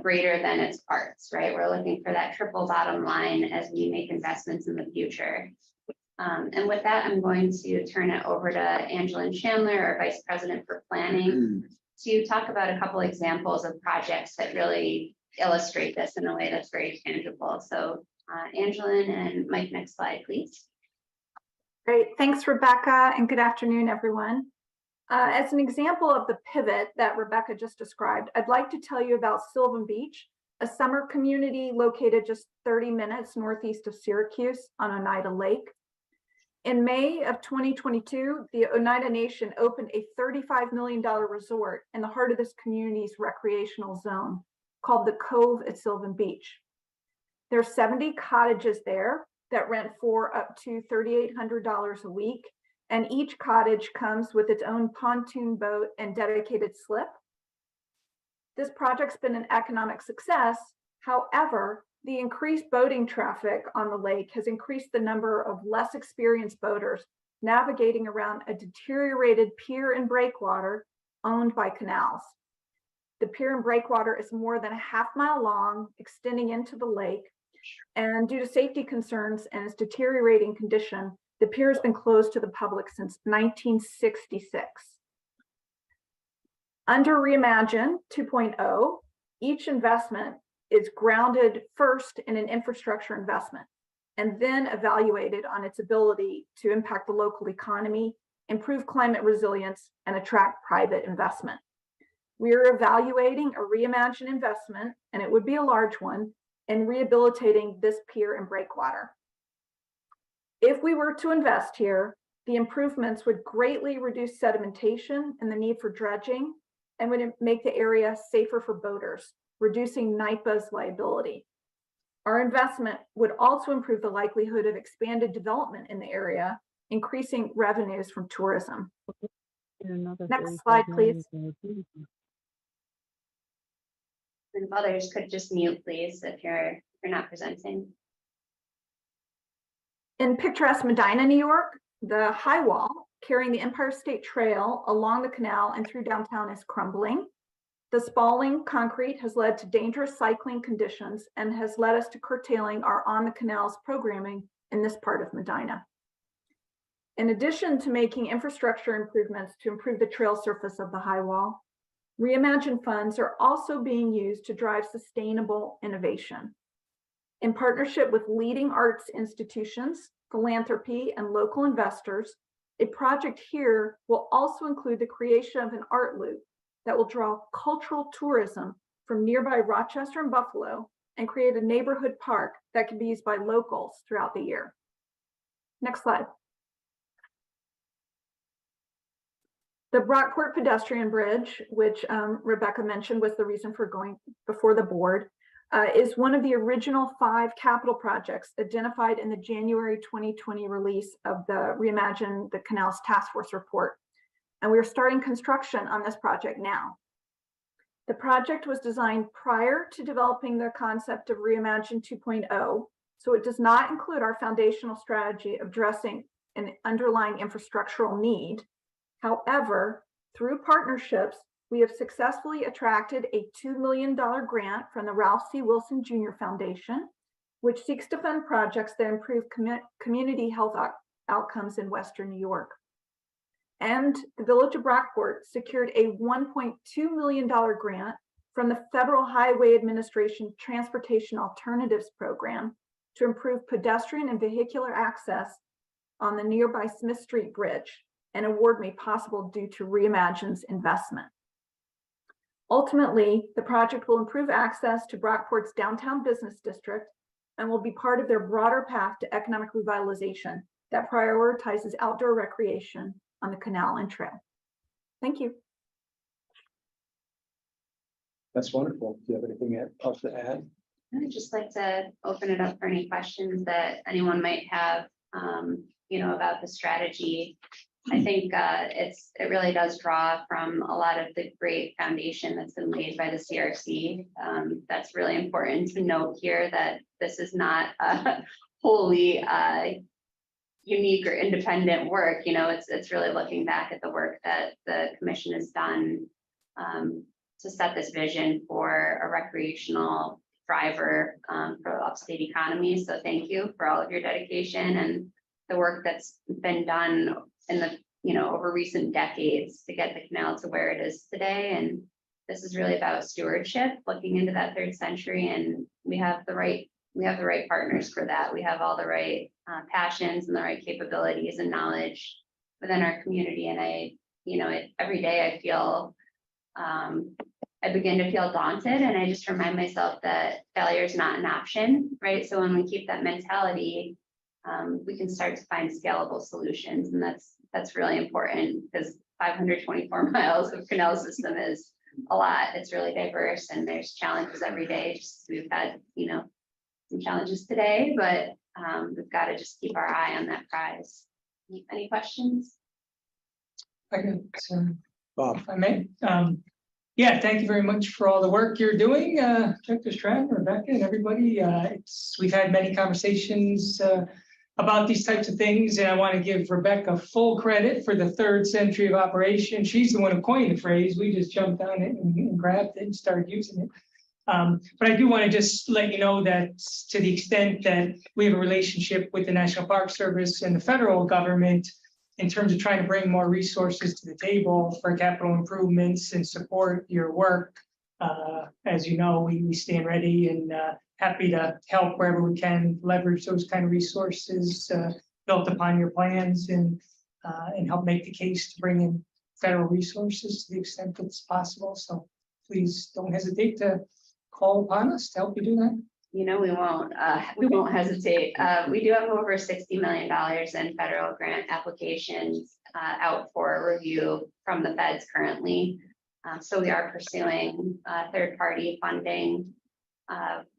greater than its parts, right? We're looking for that triple bottom line as we make investments in the future. And with that, I'm going to turn it over to Angeline Chandler, our Vice President for Planning, to talk about a couple examples of projects that really illustrate this in a way that's very tangible. So Angeline and Mike, next slide, please. Great, thanks Rebecca, and good afternoon, everyone. As an example of the pivot that Rebecca just described, I'd like to tell you about Sylvan Beach, a summer community located just 30 minutes northeast of Syracuse on Oneida Lake. In May of 2022, the Oneida Nation opened a $35 million resort in the heart of this community's recreational zone called the Cove at Sylvan Beach. There are 70 cottages there that rent for up to $3,800 a week, and each cottage comes with its own pontoon boat and dedicated slip. This project's been an economic success. However, the increased boating traffic on the lake has increased the number of less experienced boaters navigating around a deteriorated pier and breakwater owned by Canals. The pier and breakwater is more than a half-mile long, extending into the lake. And due to safety concerns and its deteriorating condition, the pier has been closed to the public since 1966. Under Reimagine 2.0, each investment is grounded first in an infrastructure investment and then evaluated on its ability to impact the local economy, improve climate resilience, and attract private investment. We are evaluating a Reimagine investment, and it would be a large one, in rehabilitating this pier and breakwater. If we were to invest here, the improvements would greatly reduce sedimentation and the need for dredging, and would make the area safer for boaters, reducing NYPA's liability. Our investment would also improve the likelihood of expanded development in the area, increasing revenues from tourism. Next slide, please. And if others could just mute, please, if you're not presenting. In picturesque Medina, New York, the high wall carrying the Empire State Trail along the canal and through downtown is crumbling. The spalling concrete has led to dangerous cycling conditions and has led us to curtailing our On the Canals programming in this part of Medina. In addition to making infrastructure improvements to improve the trail surface of the high wall, Reimagine funds are also being used to drive sustainable innovation. In partnership with leading arts institutions, philanthropy, and local investors, a project here will also include the creation of an art loop that will draw cultural tourism from nearby Rochester and Buffalo and create a neighborhood park that can be used by locals throughout the year. Next slide. The Brockport pedestrian bridge, which Rebecca mentioned was the reason for going before the board, is one of the original 5 capital projects identified in the January 2020 release of the Reimagine the Canals Task Force report. And we are starting construction on this project now. The project was designed prior to developing the concept of Reimagine 2.0, so it does not include our foundational strategy of addressing an underlying infrastructural need. However, through partnerships, we have successfully attracted a $2 million grant from the Ralph C. Wilson Jr. Foundation, which seeks to fund projects that improve community health outcomes in Western New York. And the Village of Brockport secured a $1.2 million grant from the Federal Highway Administration Transportation Alternatives Program to improve pedestrian and vehicular access on the nearby Smith Street Bridge, an award made possible due to Reimagine's investment. Ultimately, the project will improve access to Brockport's downtown business district and will be part of their broader path to economic revitalization that prioritizes outdoor recreation on the canal and trail. Thank you. That's wonderful. Do you have anything else to add? I'd just like to open it up for any questions that anyone might have, about the strategy. I think it really does draw from a lot of the great foundation that's been laid by the CRC. That's really important to note here, that this is not a wholly unique or independent work. It's really looking back at the work that the commission has done to set this vision for a recreational driver for the upstate economy. So thank you for all of your dedication and the work that's been done in the over recent decades to get the canal to where it is today. And this is really about stewardship, looking into that 3rd century, and we have the right partners for that. We have all the right passions and the right capabilities and knowledge within our community. And every day I feel, I begin to feel daunted, and I just remind myself that failure is not an option, right? So when we keep that mentality, we can start to find scalable solutions. And that's really important, because 524 miles of canal system is a lot. It's really diverse, and there's challenges every day. We've had, some challenges today, but we've got to just keep our eye on that prize. Any questions? I can, Bob. if I may. Yeah, thank you very much for all the work you're doing, Dr. Stratton, Rebecca, and everybody. We've had many conversations about these types of things, and I want to give Rebecca full credit for the 3rd century of operation. She's the one who coined the phrase. We just jumped on it and grabbed it and started using it. But I do want to just let you know that to the extent that we have a relationship with the National Park Service and the federal government in terms of trying to bring more resources to the table for capital improvements and support your work, as you know, we stand ready and happy to help wherever we can leverage those kind of resources built upon your plans and help make the case to bring in federal resources to the extent that's possible. So please don't hesitate to call upon us to help you do that. We won't hesitate. We do have over $60 million in federal grant applications out for review from the feds currently. So we are pursuing third-party funding.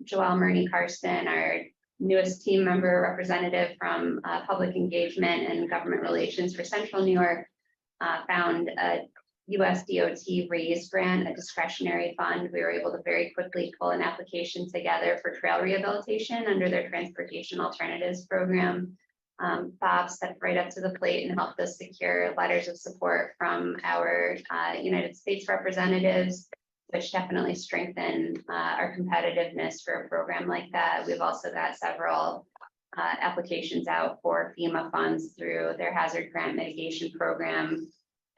Joelle Murney-Karsten, our newest team member representative from public engagement and government relations for Central New York, found a US DOT RAISE grant, a discretionary fund. We were able to very quickly pull an application together for trail rehabilitation under their transportation alternatives program. Bob stepped right up to the plate and helped us secure letters of support from our United States representatives, which definitely strengthen our competitiveness for a program like that. We've also got several applications out for FEMA funds through their hazard grant mitigation program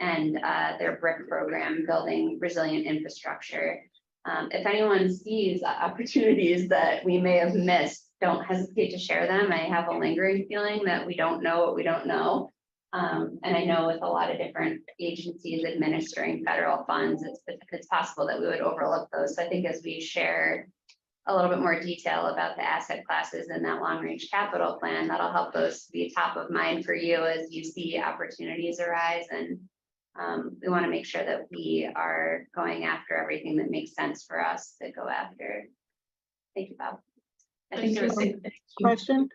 and their BRIC program, building resilient infrastructure. If anyone sees opportunities that we may have missed, don't hesitate to share them. I have a lingering feeling that we don't know what we don't know. And I know with a lot of different agencies administering federal funds, it's possible that we would overlook those. So I think as we share a little bit more detail about the asset classes in that long range capital plan, that'll help those be top of mind for you as you see opportunities arise. And we want to make sure that we are going after everything that makes sense for us to go after. Thank you, Bob. I think there was Question,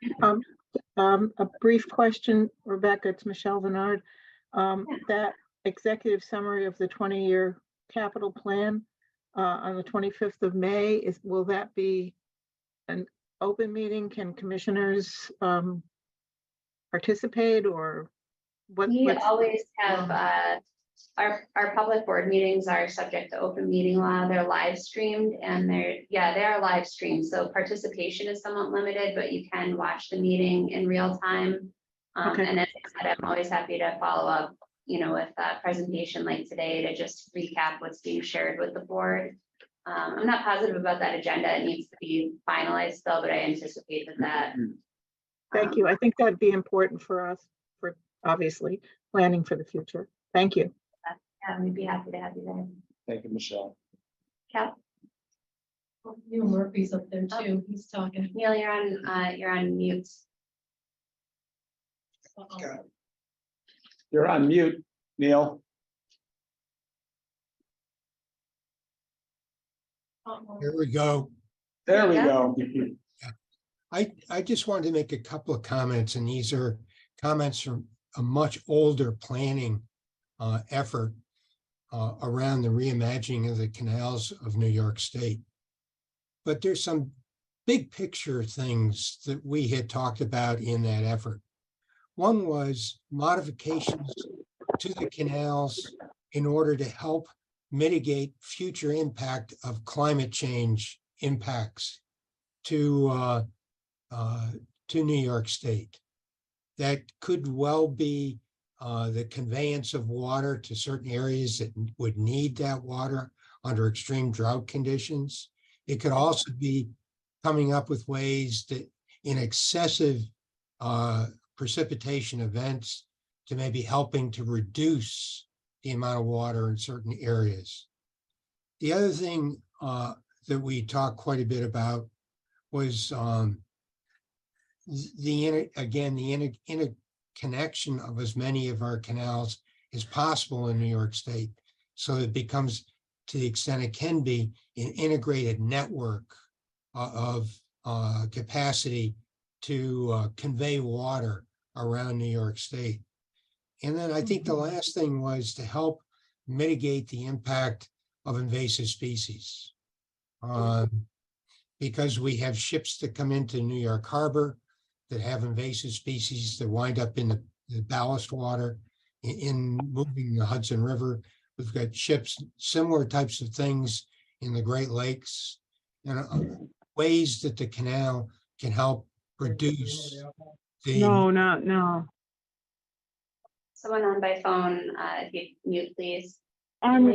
a brief question, Rebecca, it's Michelle Venard. That executive summary of the 20-year capital plan on the 25th of May, will that be an open meeting? Can commissioners participate, or what? We always have, our public board meetings are subject to open meeting law. They're live streamed and they are live streamed. So participation is somewhat limited, but you can watch the meeting in real time. Okay. And as I said, I'm always happy to follow up, with a presentation like today to just recap what's being shared with the board. I'm not positive about that agenda. It needs to be finalized still, but I anticipate that. Thank you. I think that'd be important for us, for obviously planning for the future. Thank you. Yeah, we'd be happy to have you there. Thank you, Michelle. Cal, Neil Murphy's up there too. He's talking. Neil, you're on mute. Uh-oh. Okay. You're on mute, Neil. Uh-oh. Here we go. There we Yeah. go. I just wanted to make a couple of comments, and these are comments from a much older planning effort around the reimagining of the canals of New York State. But there's some big picture things that we had talked about in that effort. One was modifications to the canals in order to help mitigate future impact of climate change impacts to New York State. That could well be the conveyance of water to certain areas that would need that water under extreme drought conditions. It could also be coming up with ways that in excessive precipitation events to maybe helping to reduce the amount of water in certain areas. The other thing that we talked quite a bit about was the interconnection of as many of our canals as possible in New York State, so it becomes, to the extent it can be, an integrated network of capacity to convey water around New York State. And then I think the last thing was to help mitigate the impact of invasive species. Because we have ships that come into New York Harbor that have invasive species that wind up in the ballast water in moving the Hudson River. We've got ships, similar types of things in the Great Lakes, and ways that the canal can help reduce the. No. Someone on by phone, if you mute, please. I'm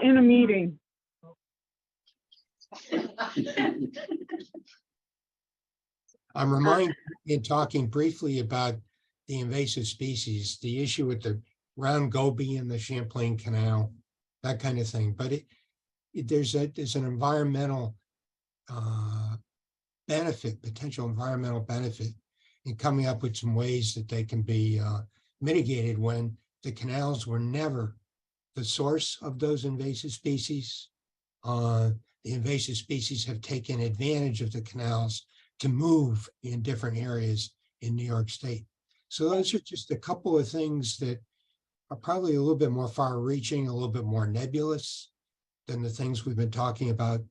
in a meeting. I'm reminded in talking briefly about the invasive species, the issue with the round goby in the Champlain Canal, that kind of thing. But there's an environmental benefit, potential environmental benefit in coming up with some ways that they can be mitigated when the canals were never the source of those invasive species. The invasive species have taken advantage of the canals to move in different areas in New York State. So those are just a couple of things that are probably a little bit more far-reaching, a little bit more nebulous than the things we've been talking about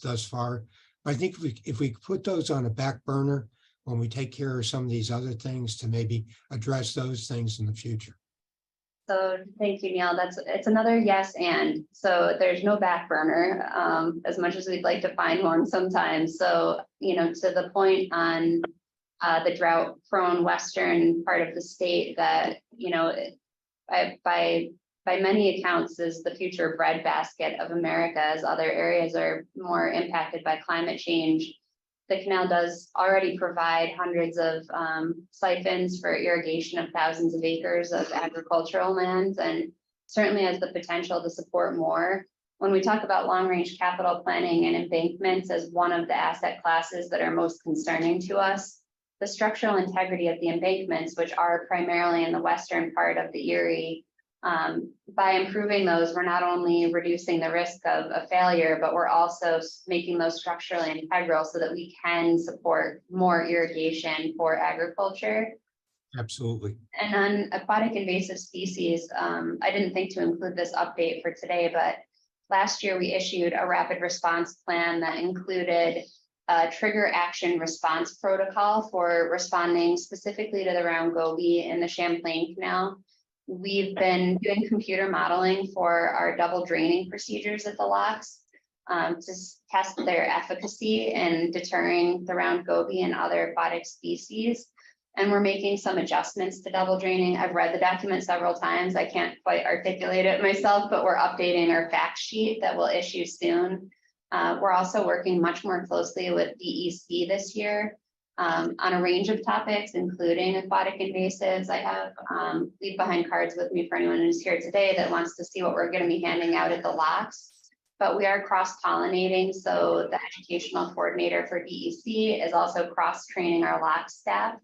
thus far. But I think if we put those on a back burner when we take care of some of these other things, to maybe address those things in the future. So thank you, Neil. It's another yes and. So there's no back burner, as much as we'd like to find one sometimes. So, to the point on the drought prone western part of the state that, by many accounts is the future breadbasket of America, as other areas are more impacted by climate change. The canal does already provide hundreds of siphons for irrigation of thousands of acres of agricultural lands, and certainly has the potential to support more. When we talk about long-range capital planning and embankments as one of the asset classes that are most concerning to us, the structural integrity of the embankments, which are primarily in the western part of the Erie, By improving those, we're not only reducing the risk of a failure, but we're also making those structurally integral so that we can support more irrigation for agriculture. Absolutely. And on aquatic invasive species, I didn't think to include this update for today, but last year we issued a rapid response plan that included a trigger action response protocol for responding specifically to the round goby in the Champlain Canal. We've been doing computer modeling for our double draining procedures at the locks to test their efficacy in deterring the round goby and other aquatic species. And we're making some adjustments to double draining. I've read the document several times. I can't quite articulate it myself, but we're updating our fact sheet that we'll issue soon. We're also working much more closely with DEC this year on a range of topics, including aquatic invasives. I have leave behind cards with me for anyone who's here today that wants to see what we're going to be handing out at the locks. But we are cross-pollinating, so the educational coordinator for DEC is also cross-training our lock staff.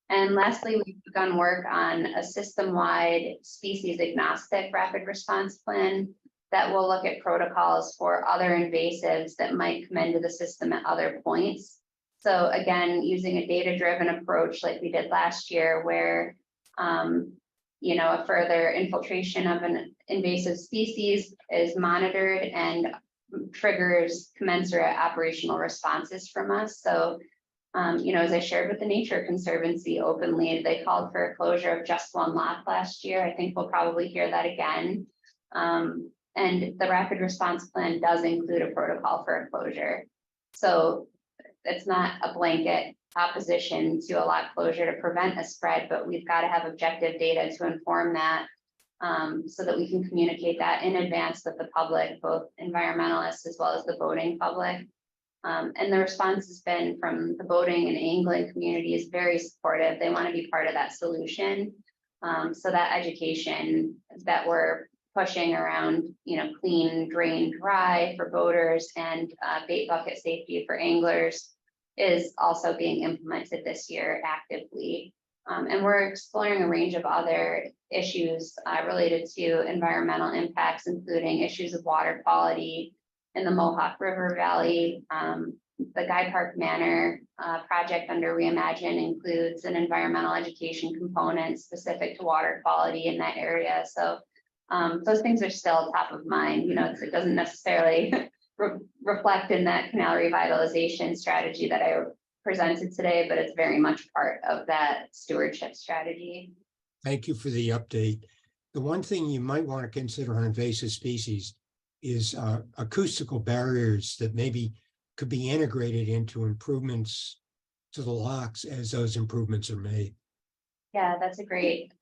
And lastly, we've begun work on a system-wide species agnostic rapid response plan that will look at protocols for other invasives that might come into the system at other points. So again, using a data-driven approach like we did last year, where a further infiltration of an invasive species is monitored and triggers commensurate operational responses from us. So as I shared with the Nature Conservancy openly, they called for a closure of just one lock last year. I think we'll probably hear that again. And the rapid response plan does include a protocol for a closure. So it's not a blanket opposition to a lock closure to prevent a spread, but we've got to have objective data to inform that so that we can communicate that in advance with the public, both environmentalists as well as the boating public. And the response has been from the boating and angling community is very supportive. They want to be part of that solution. So that education that we're pushing around, clean, drain, dry for boaters and bait bucket safety for anglers is also being implemented this year actively. And we're exploring a range of other issues related to environmental impacts, including issues of water quality in the Mohawk River Valley. The Guy Park Manor project under Reimagine includes an environmental education component specific to water quality in that area. So those things are still top of mind. It doesn't necessarily reflect in that canal revitalization strategy that I presented today, but it's very much part of that stewardship strategy. Thank you for the update. The one thing you might want to consider on invasive species is acoustical barriers that maybe could be integrated into improvements to the locks as those improvements are made. Yeah, that's a great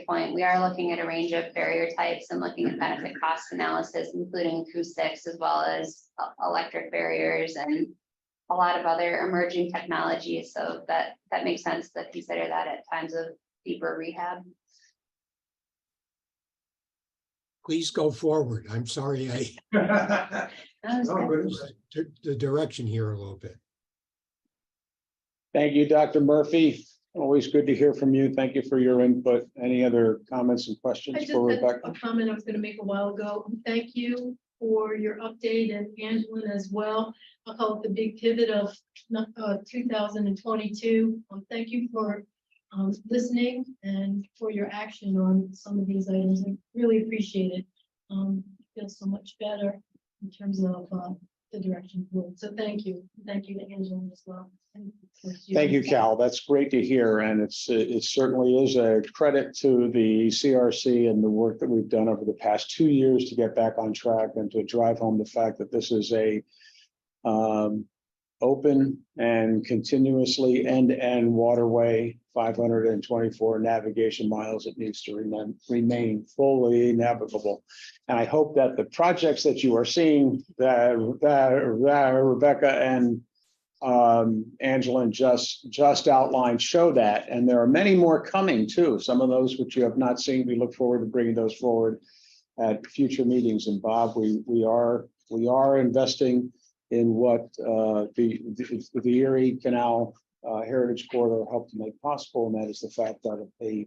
point. We are looking at a range of barrier types and looking at benefit cost analysis, including acoustics as well as electric barriers and a lot of other emerging technologies. So that makes sense to consider that at times of deeper rehab. Please go forward. I'm sorry, That was good. the direction here a little bit. Thank you, Dr. Murphy. Always good to hear from you. Thank you for your input. Any other comments and I questions just for had Rebecca? a comment I was going to make a while ago. Thank you for your update, and Angelin as well. I'll call it the big pivot of 2022. Thank you for listening and for your action on some of these items. I really appreciate it. Feel so much better in terms of the direction forward. So thank you. Thank you to Angelin as well. Thank you, Cal. That's great to hear. And it certainly is a credit to the CRC and the work that we've done over the past 2 years to get back on track and to drive home the fact that this is a open and continuously end-to-end waterway, 524 navigation miles. It needs to remain fully navigable. And I hope that the projects that you are seeing that Rebecca and Angelin just outlined show that, and there are many more coming too. Some of those which you have not seen, we look forward to bringing those forward at future meetings. And Bob, we are investing in what the Erie Canal Heritage Corridor helped to make possible, and that is the fact that a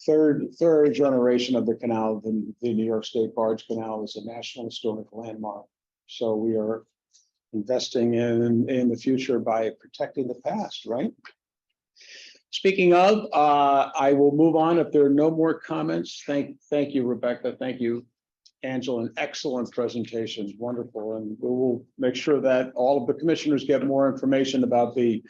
third generation of the canal. The New York State Barge Canal is a National Historic Landmark. So we are investing in the future by protecting the past, right? Speaking of, I will move on if there are no more comments. Thank you, Rebecca. Thank you, Angela. An excellent presentation, wonderful. And we will make sure that all of the commissioners get more information about the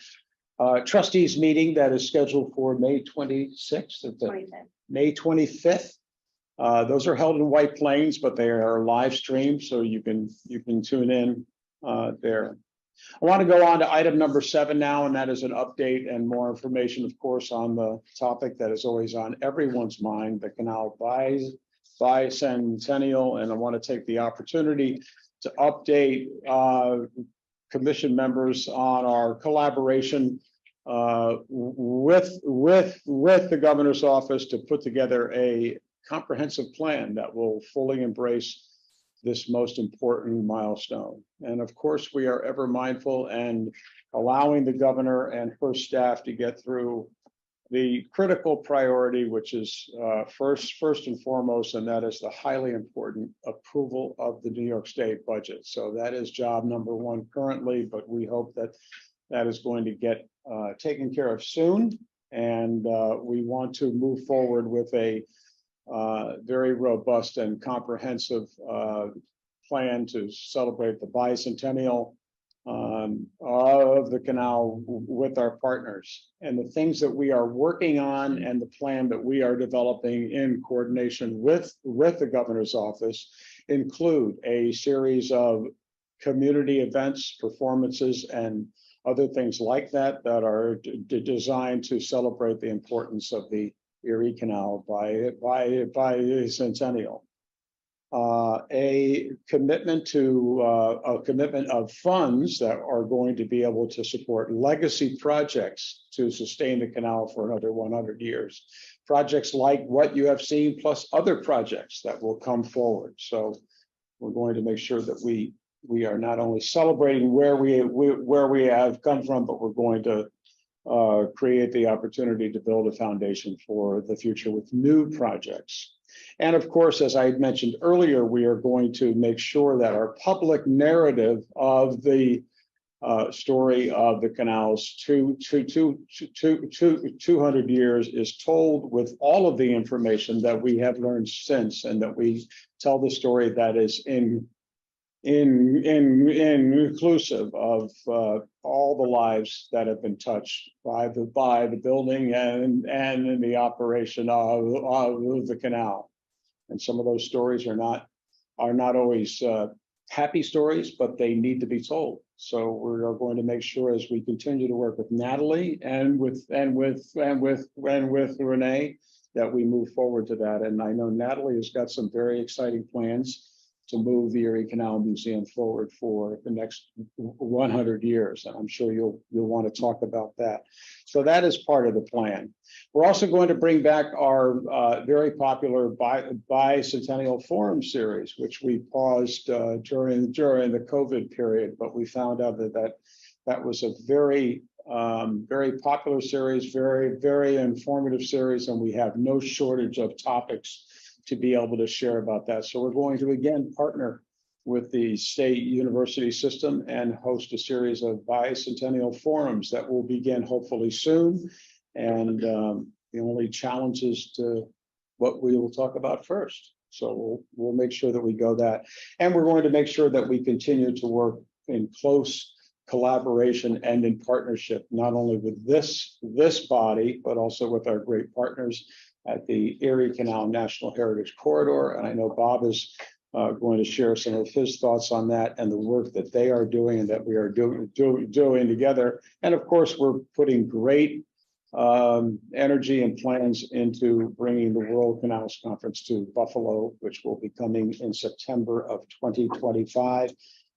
trustees meeting that is scheduled for May 26th. 25th. May 25th. Those are held in White Plains, but they are live streamed, so you can tune in there. I want to go on to item number 7 now, and that is an update and more information, of course, on the topic that is always on everyone's mind, the Canal bicentennial. And I want to take the opportunity to update commission members on our collaboration with the governor's office to put together a comprehensive plan that will fully embrace this most important milestone. And of course, we are ever mindful and allowing the governor and her staff to get through the critical priority, which is first and foremost, and that is the highly important approval of the New York State budget. So that is job number 1 currently, but we hope that that is going to get taken care of soon. And we want to move forward with a very robust and comprehensive plan to celebrate the bicentennial of the canal with our partners. And the things that we are working on and the plan that we are developing in coordination with the governor's office include a series of community events, performances, and other things like that that are designed to celebrate the importance of the Erie Canal bicentennial. A commitment of funds that are going to be able to support legacy projects to sustain the canal for another 100 years. Projects like what you have seen, plus other projects that will come forward. So we're going to make sure that we are not only celebrating where we have come from, but we're going to create the opportunity to build a foundation for the future with new projects. And of course, as I mentioned earlier, we are going to make sure that our public narrative of the story of the canal's 200 years is told with all of the information that we have learned since, and that we tell the story that is inclusive of all the lives that have been touched by the building and in the operation of the canal. And some of those stories are not always happy stories, but they need to be told. So we are going to make sure, as we continue to work with Natalie and with Renee, that we move forward to that. And I know Natalie has got some very exciting plans to move the Erie Canal Museum forward for the next 100 years. And I'm sure you'll want to talk about that. So that is part of the plan. We're also going to bring back our very popular bicentennial forum series, which we paused during the COVID period, but we found out that was a very popular series, very informative series, and we have no shortage of topics to be able to share about that. So we're going to again partner with the state university system and host a series of bicentennial forums that will begin hopefully soon. And the only challenge is to what we will talk about first. So we'll make sure that we go that. And we're going to make sure that we continue to work in close collaboration and in partnership, not only with this body, but also with our great partners at the Erie Canal National Heritage Corridor. And I know Bob is going to share some of his thoughts on that and the work that they are doing and that we are doing together. And of course, we're putting great energy and plans into bringing the World Canals Conference to Buffalo, which will be coming in September of 2025.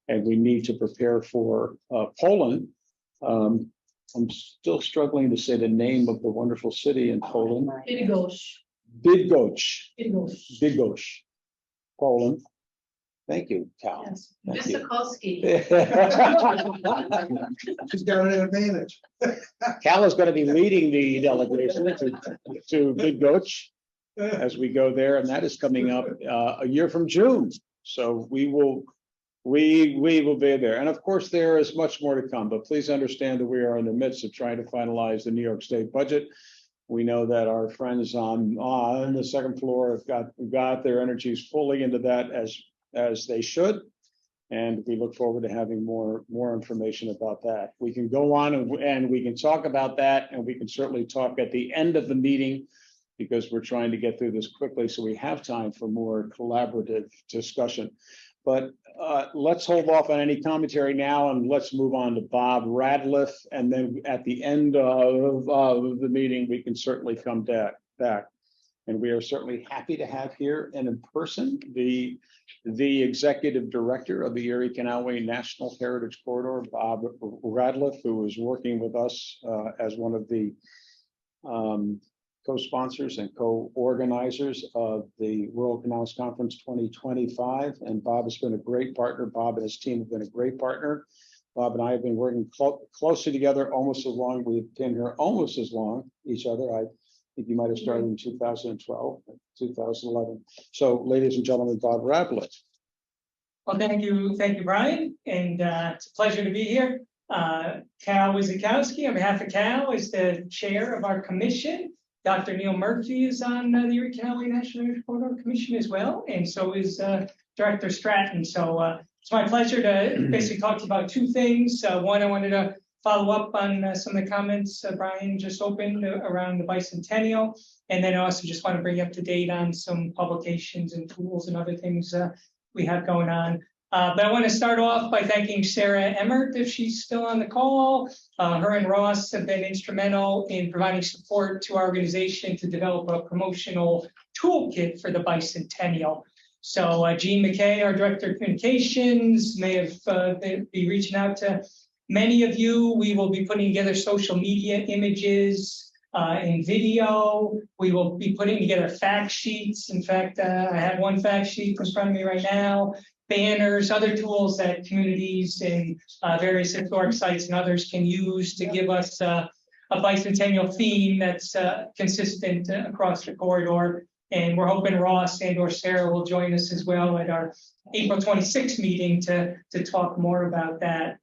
And we need to prepare for Poland. I'm still struggling to say the name of the wonderful city in Poland. Bydgoszcz, Poland. Thank you, Cal. Yes. Thank you. Wysokoski. She's got an advantage. Cal is going to be leading the delegation to Bydgoszcz. as we go there, and that is coming up a year from June. So we will be there. And of course, there is much more to come, but please understand that we are in the midst of trying to finalize the New York State budget. We know that our friends on the second floor have got their energies fully into that as they should. And we look forward to having more information about that. We can go on and we can talk about that, and we can certainly talk at the end of the meeting, because we're trying to get through this quickly so we have time for more collaborative discussion. But let's hold off on any commentary now, and let's move on to Bob Radliff. And then at the end of the meeting, we can certainly come back. And we are certainly happy to have here and in person the executive director of the Erie Canalway National Heritage Corridor, Bob Radliff, who is working with us as one of the co-sponsors and co-organizers of the World Canals Conference 2025. And Bob has been a great partner. Bob and his team have been a great partner. Bob and I have been working closely together almost as long. We've been here almost as long, each other. I think you might have started in 2012, 2011. So ladies and gentlemen, Bob Radliff. Well, thank you, Brian, and it's a pleasure to be here. Cal Wizakowski, on behalf of Cal, is the chair of our commission. Dr. Neil Murphy is on the Erie Canalway National Heritage Corridor Commission as well, and so is Director Stratton. So it's my pleasure to basically talk to you about two things. One, I wanted to follow up on some of the comments Brian just opened around the bicentennial, and then I also just want to bring you up to date on some publications and tools and other things we have going on. But I want to start off by thanking Sarah Emmert, if she's still on the call. Her and Ross have been instrumental in providing support to our organization to develop a promotional toolkit for the bicentennial. So Jean McKay, our Director of Communications, may have be reaching out to many of you. We will be putting together social media images and video. We will be putting together fact sheets. In fact, I have one fact sheet in front of me right now. Banners, other tools that communities and various historic sites and others can use to give us a bicentennial theme that's consistent across the corridor. And we're hoping Ross and or Sarah will join us as well at our April 26th meeting to talk more about that.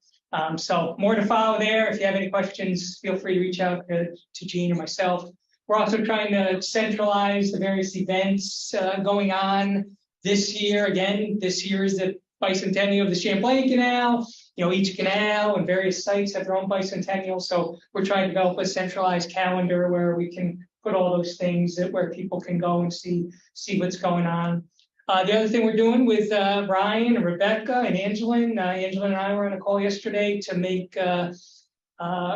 So more to follow there. If you have any questions, feel free to reach out to Jean or myself. We're also trying to centralize the various events going on this year. Again, this year is the bicentennial of the Champlain Canal. You know, each canal and various sites have their own bicentennial. So we're trying to develop a centralized calendar where we can put all those things where people can go and see what's going on. The other thing we're doing with Brian and Rebecca and Angelin and I were on a call yesterday to make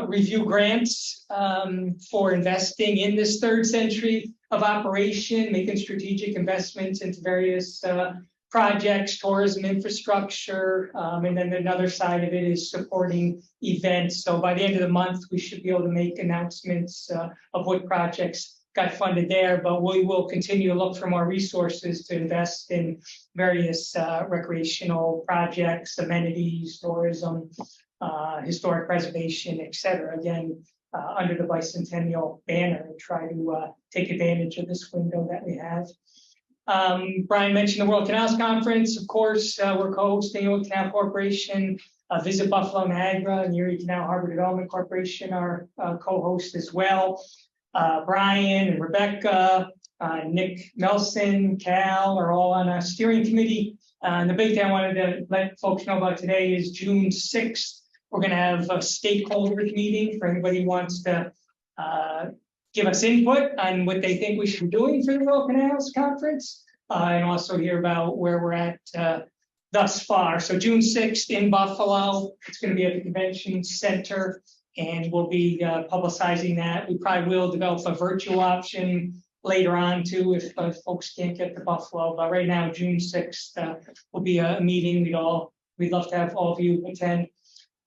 review grants for investing in this third century of operation, making strategic investments into various projects, tourism infrastructure, and then another side of it is supporting events. So by the end of the month, we should be able to make announcements of what projects got funded there, but we will continue to look for more resources to invest in various recreational projects, amenities, tourism, historic preservation, et cetera. Again, under the bicentennial banner, and try to take advantage of this window that we have. Brian mentioned the World Canals Conference. Of course, we're co-hosting with Canal Corporation, Visit Buffalo Niagara, and Erie Canal Harbor Development Corporation are co-hosts as well. Brian and Rebecca, Nick Nelson, Cal are all on a steering committee. And the big thing I wanted to let folks know about today is June 6th. We're going to have a stakeholders meeting for anybody who wants to give us input on what they think we should be doing for the World Canals Conference, and also hear about where we're at thus far. So June 6th in Buffalo, it's going to be at the Convention Center, and we'll be publicizing that. We probably will develop a virtual option later on too if folks can't get to Buffalo. But right now, June 6th will be a meeting we'd love to have all of you attend.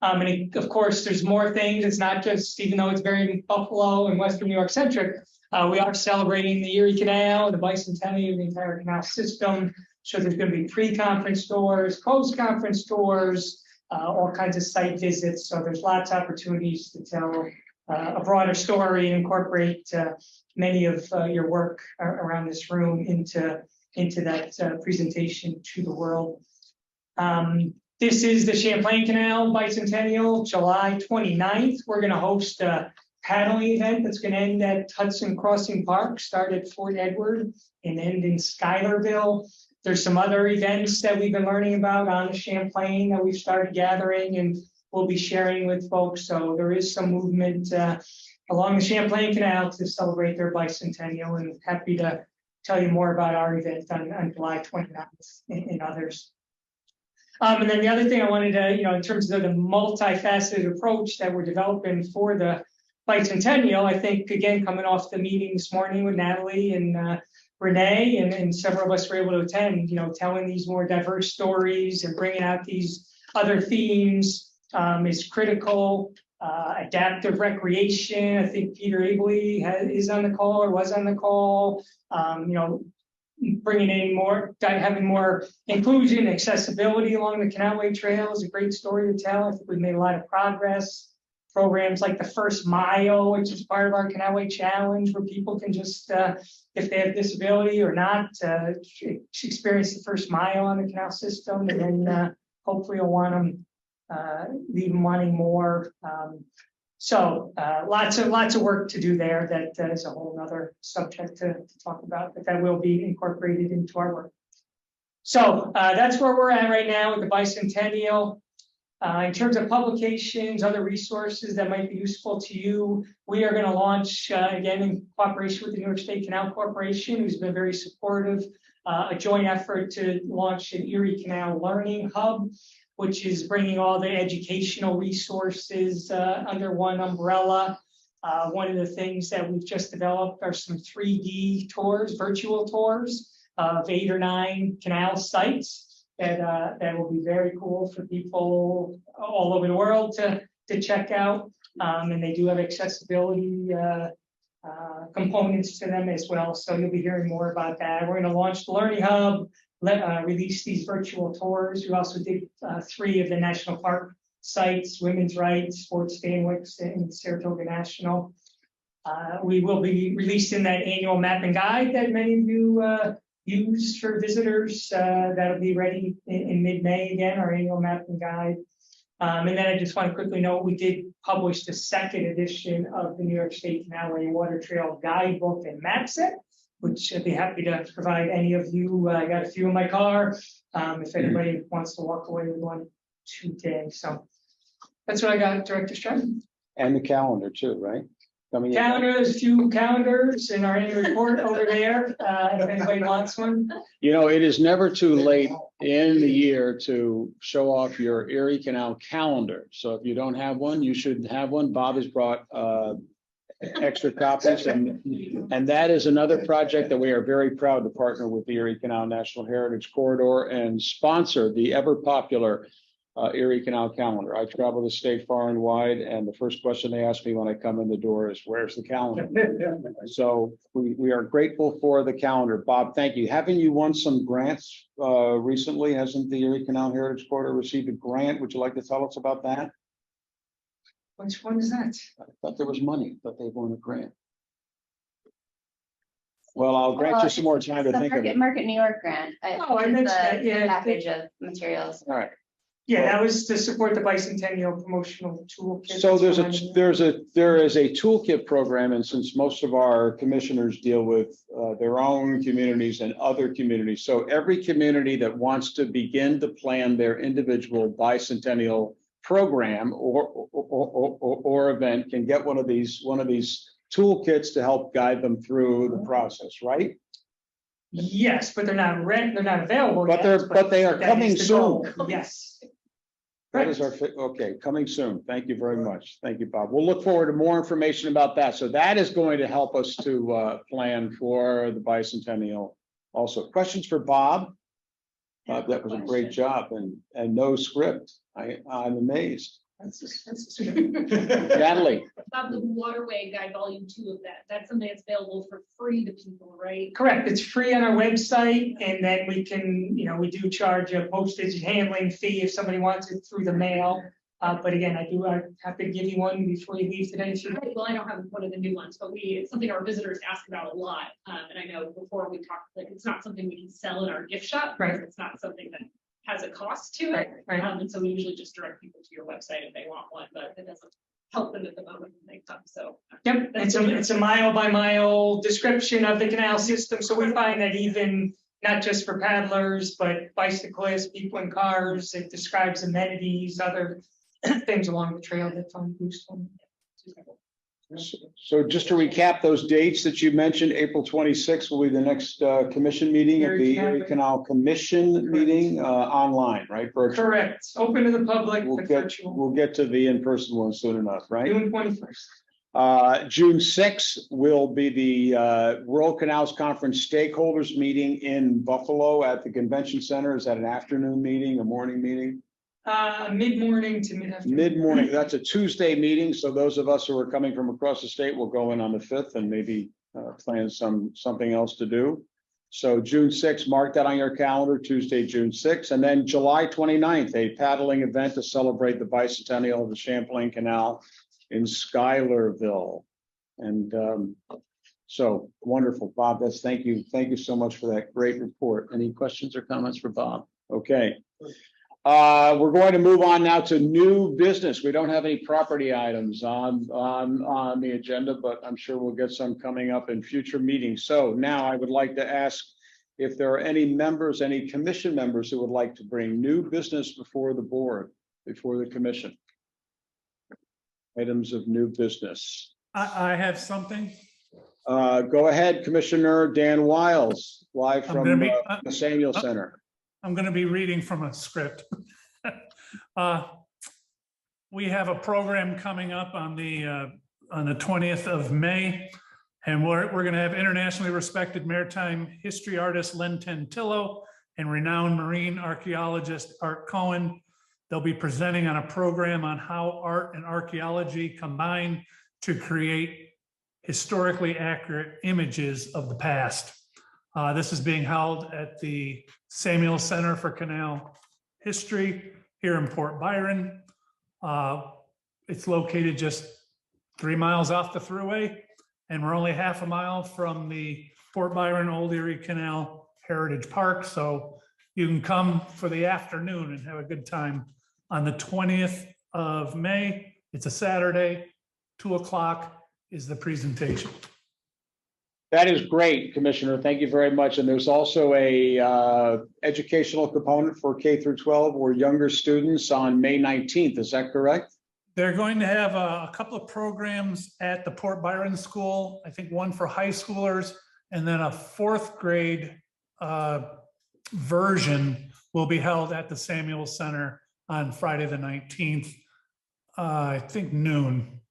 And of course, there's more things. It's not just, even though it's very Buffalo and Western New York centric, we are celebrating the Erie Canal, the bicentennial of the entire canal system. So there's going to be pre-conference tours, post-conference tours, all kinds of site visits. So there's lots of opportunities to tell a broader story and incorporate many of your work around this room into that presentation to the world. This is the Champlain Canal Bicentennial, July 29th. We're going to host a paddling event that's going to end at Hudson Crossing Park, start at Fort Edward and end in Schuylerville. There's some other events that we've been learning about on the Champlain that we've started gathering and we'll be sharing with folks. So there is some movement along the Champlain Canal to celebrate their bicentennial, and happy to tell you more about our event on July 29th and others. And then the other thing I wanted to, in terms of the multifaceted approach that we're developing for the bicentennial, I think, again, coming off the meeting this morning with Natalie and Renee and several of us were able to attend, telling these more diverse stories and bringing out these other themes is critical. Adaptive recreation, I think Peter Abley is on the call or was on the call. Bringing in more, having more inclusion, accessibility along the Canalway Trail is a great story to tell. I think we've made a lot of progress. Programs like the First Mile, which is part of our Canalway Challenge, where people can just, if they have disability or not, experience the first mile on the canal system, and then hopefully you'll want them, leave them wanting more. So lots of work to do there. That is a whole other subject to talk about, but that will be incorporated into our work. So that's where we're at right now with the bicentennial. In terms of publications, other resources that might be useful to you, we are going to launch, again, in cooperation with the New York State Canal Corporation, who's been very supportive, a joint effort to launch an Erie Canal Learning Hub, which is bringing all the educational resources under one umbrella. One of the things that we've just developed are some 3D tours, virtual tours of 8 or 9 canal sites that will be very cool for people all over the world to check out. And they do have accessibility components to them as well. So you'll be hearing more about that. We're going to launch the Learning Hub, release these virtual tours. We also did 3 of the national park sites, Women's Rights, Fort Stanwix, and Saratoga National. We will be releasing that annual map and guide that many of you use for visitors. That'll be ready in mid-May again, our annual map and guide. And then I just want to quickly note, we did publish the 2nd edition of the New York State Canalway Water Trail Guidebook and Map Set, which I'd be happy to provide any of you. I got a few in my car, if anybody wants to walk away with one today. So that's what I got, Director Stratton. And the calendar too, right? Coming in. Calendar, there's a few calendars in our annual report over there, if anybody wants one. It is never too late in the year to show off your Erie Canal calendar. So if you don't have one, you should have one. Bob has brought extra copies, and that is another project that we are very proud to partner with the Erie Canal National Heritage Corridor and sponsor the ever popular Erie Canal calendar. I travel the state far and wide, and the first question they ask me when I come in the door is, where's the calendar? So we are grateful for the calendar. Bob, thank you. Haven't you won some grants recently? Hasn't the Erie Canal Heritage Corridor received a grant? Would you like to tell us about that? Which one is that? I thought there was money, but they won a grant. Well, I'll grant you some more time to think of it. Market New York grant. I mentioned that, yeah. Package of materials. All right. Yeah, that was to support the bicentennial promotional toolkit. So there is a toolkit program, and since most of our commissioners deal with their own communities and other communities, so every community that wants to begin to plan their individual bicentennial program or event can get one of these toolkits to help guide them through the process, right? Yes, but they're not available but yet. But they are coming soon. Yes. That is our, okay, coming soon. Thank you very much. Thank you, Bob. We'll look forward to more information about that. So that is going to help us to plan for the bicentennial. Also, questions for Bob? That was a great job, and no script. I'm amazed. Natalie. About the Waterway Guide Volume 2 of that's something that's available for free to people, right? Correct. It's free on our website, and then we can, we do charge a postage handling fee if somebody wants it through the mail. But again, I'm happy to give you one before you leave today. if you- Right, well, I don't have one of the new ones, but it's something our visitors ask about a lot. And I know before we talked, like, it's not something we can sell in our gift shop. Right. Because it's not something that has a cost to it. Right. And so we usually just direct people to your website if they want one, but it doesn't help them at the moment when they come, so. Yep, it's a mile by mile description of the canal system, so we find that even not just for paddlers, but bicyclists, people in cars, it describes amenities, other things along the trail that find useful. So just to recap, those dates that you mentioned, April 26th will be the next commission meeting at the Erie Canal Commission meeting online, right? Virtual. Correct, open to the public, We'll but get, virtual, we'll get to the in-person one soon enough, right? June 21st. June 6th will be the World Canals Conference stakeholders meeting in Buffalo at the Convention Center. Is that an afternoon meeting, a morning meeting? Mid-morning to mid-afternoon. Mid-morning. That's a Tuesday meeting. So those of us who are coming from across the state will go in on the 5th and maybe plan something else to do. So June 6th, mark that on your calendar, Tuesday, June 6th. And then July 29th, a paddling event to celebrate the bicentennial of the Champlain Canal in Schuylerville. And so wonderful, Bob. Thank you. Thank you so much for that great report. Any questions or comments for Bob? Okay. We're going to move on now to new business. We don't have any property items on the agenda, but I'm sure we'll get some coming up in future meetings. So now I would like to ask if there are any members, any commission members who would like to bring new business before the board, before the commission. Items of new business. I have something. Go ahead, Commissioner Dan Wiles, live I'm from gonna be- the Samuel Center. I'm going to be reading from a script. We have a program coming up on the 20th of May, and we're going to have internationally respected maritime history artist Len Tentillo and renowned marine archaeologist Art Cohen. They'll be presenting on a program on how art and archaeology combine to create historically accurate images of the past. This is being held at the Samuel Center for Canal History here in Port Byron. It's located just 3 miles off the thruway, and we're only half a mile from the Port Byron Old Erie Canal Heritage Park. So you can come for the afternoon and have a good time on the 20th of May. It's a Saturday, 2 o'clock is the presentation. That is great, Commissioner. Thank you very much. And there's also a educational component for K through 12 or younger students on May 19th. Is that correct? They're going to have a couple of programs at the Port Byron School. I think one for high schoolers, and then a 4th grade version will be held at the Samuel Center on Friday the 19th. I think noon.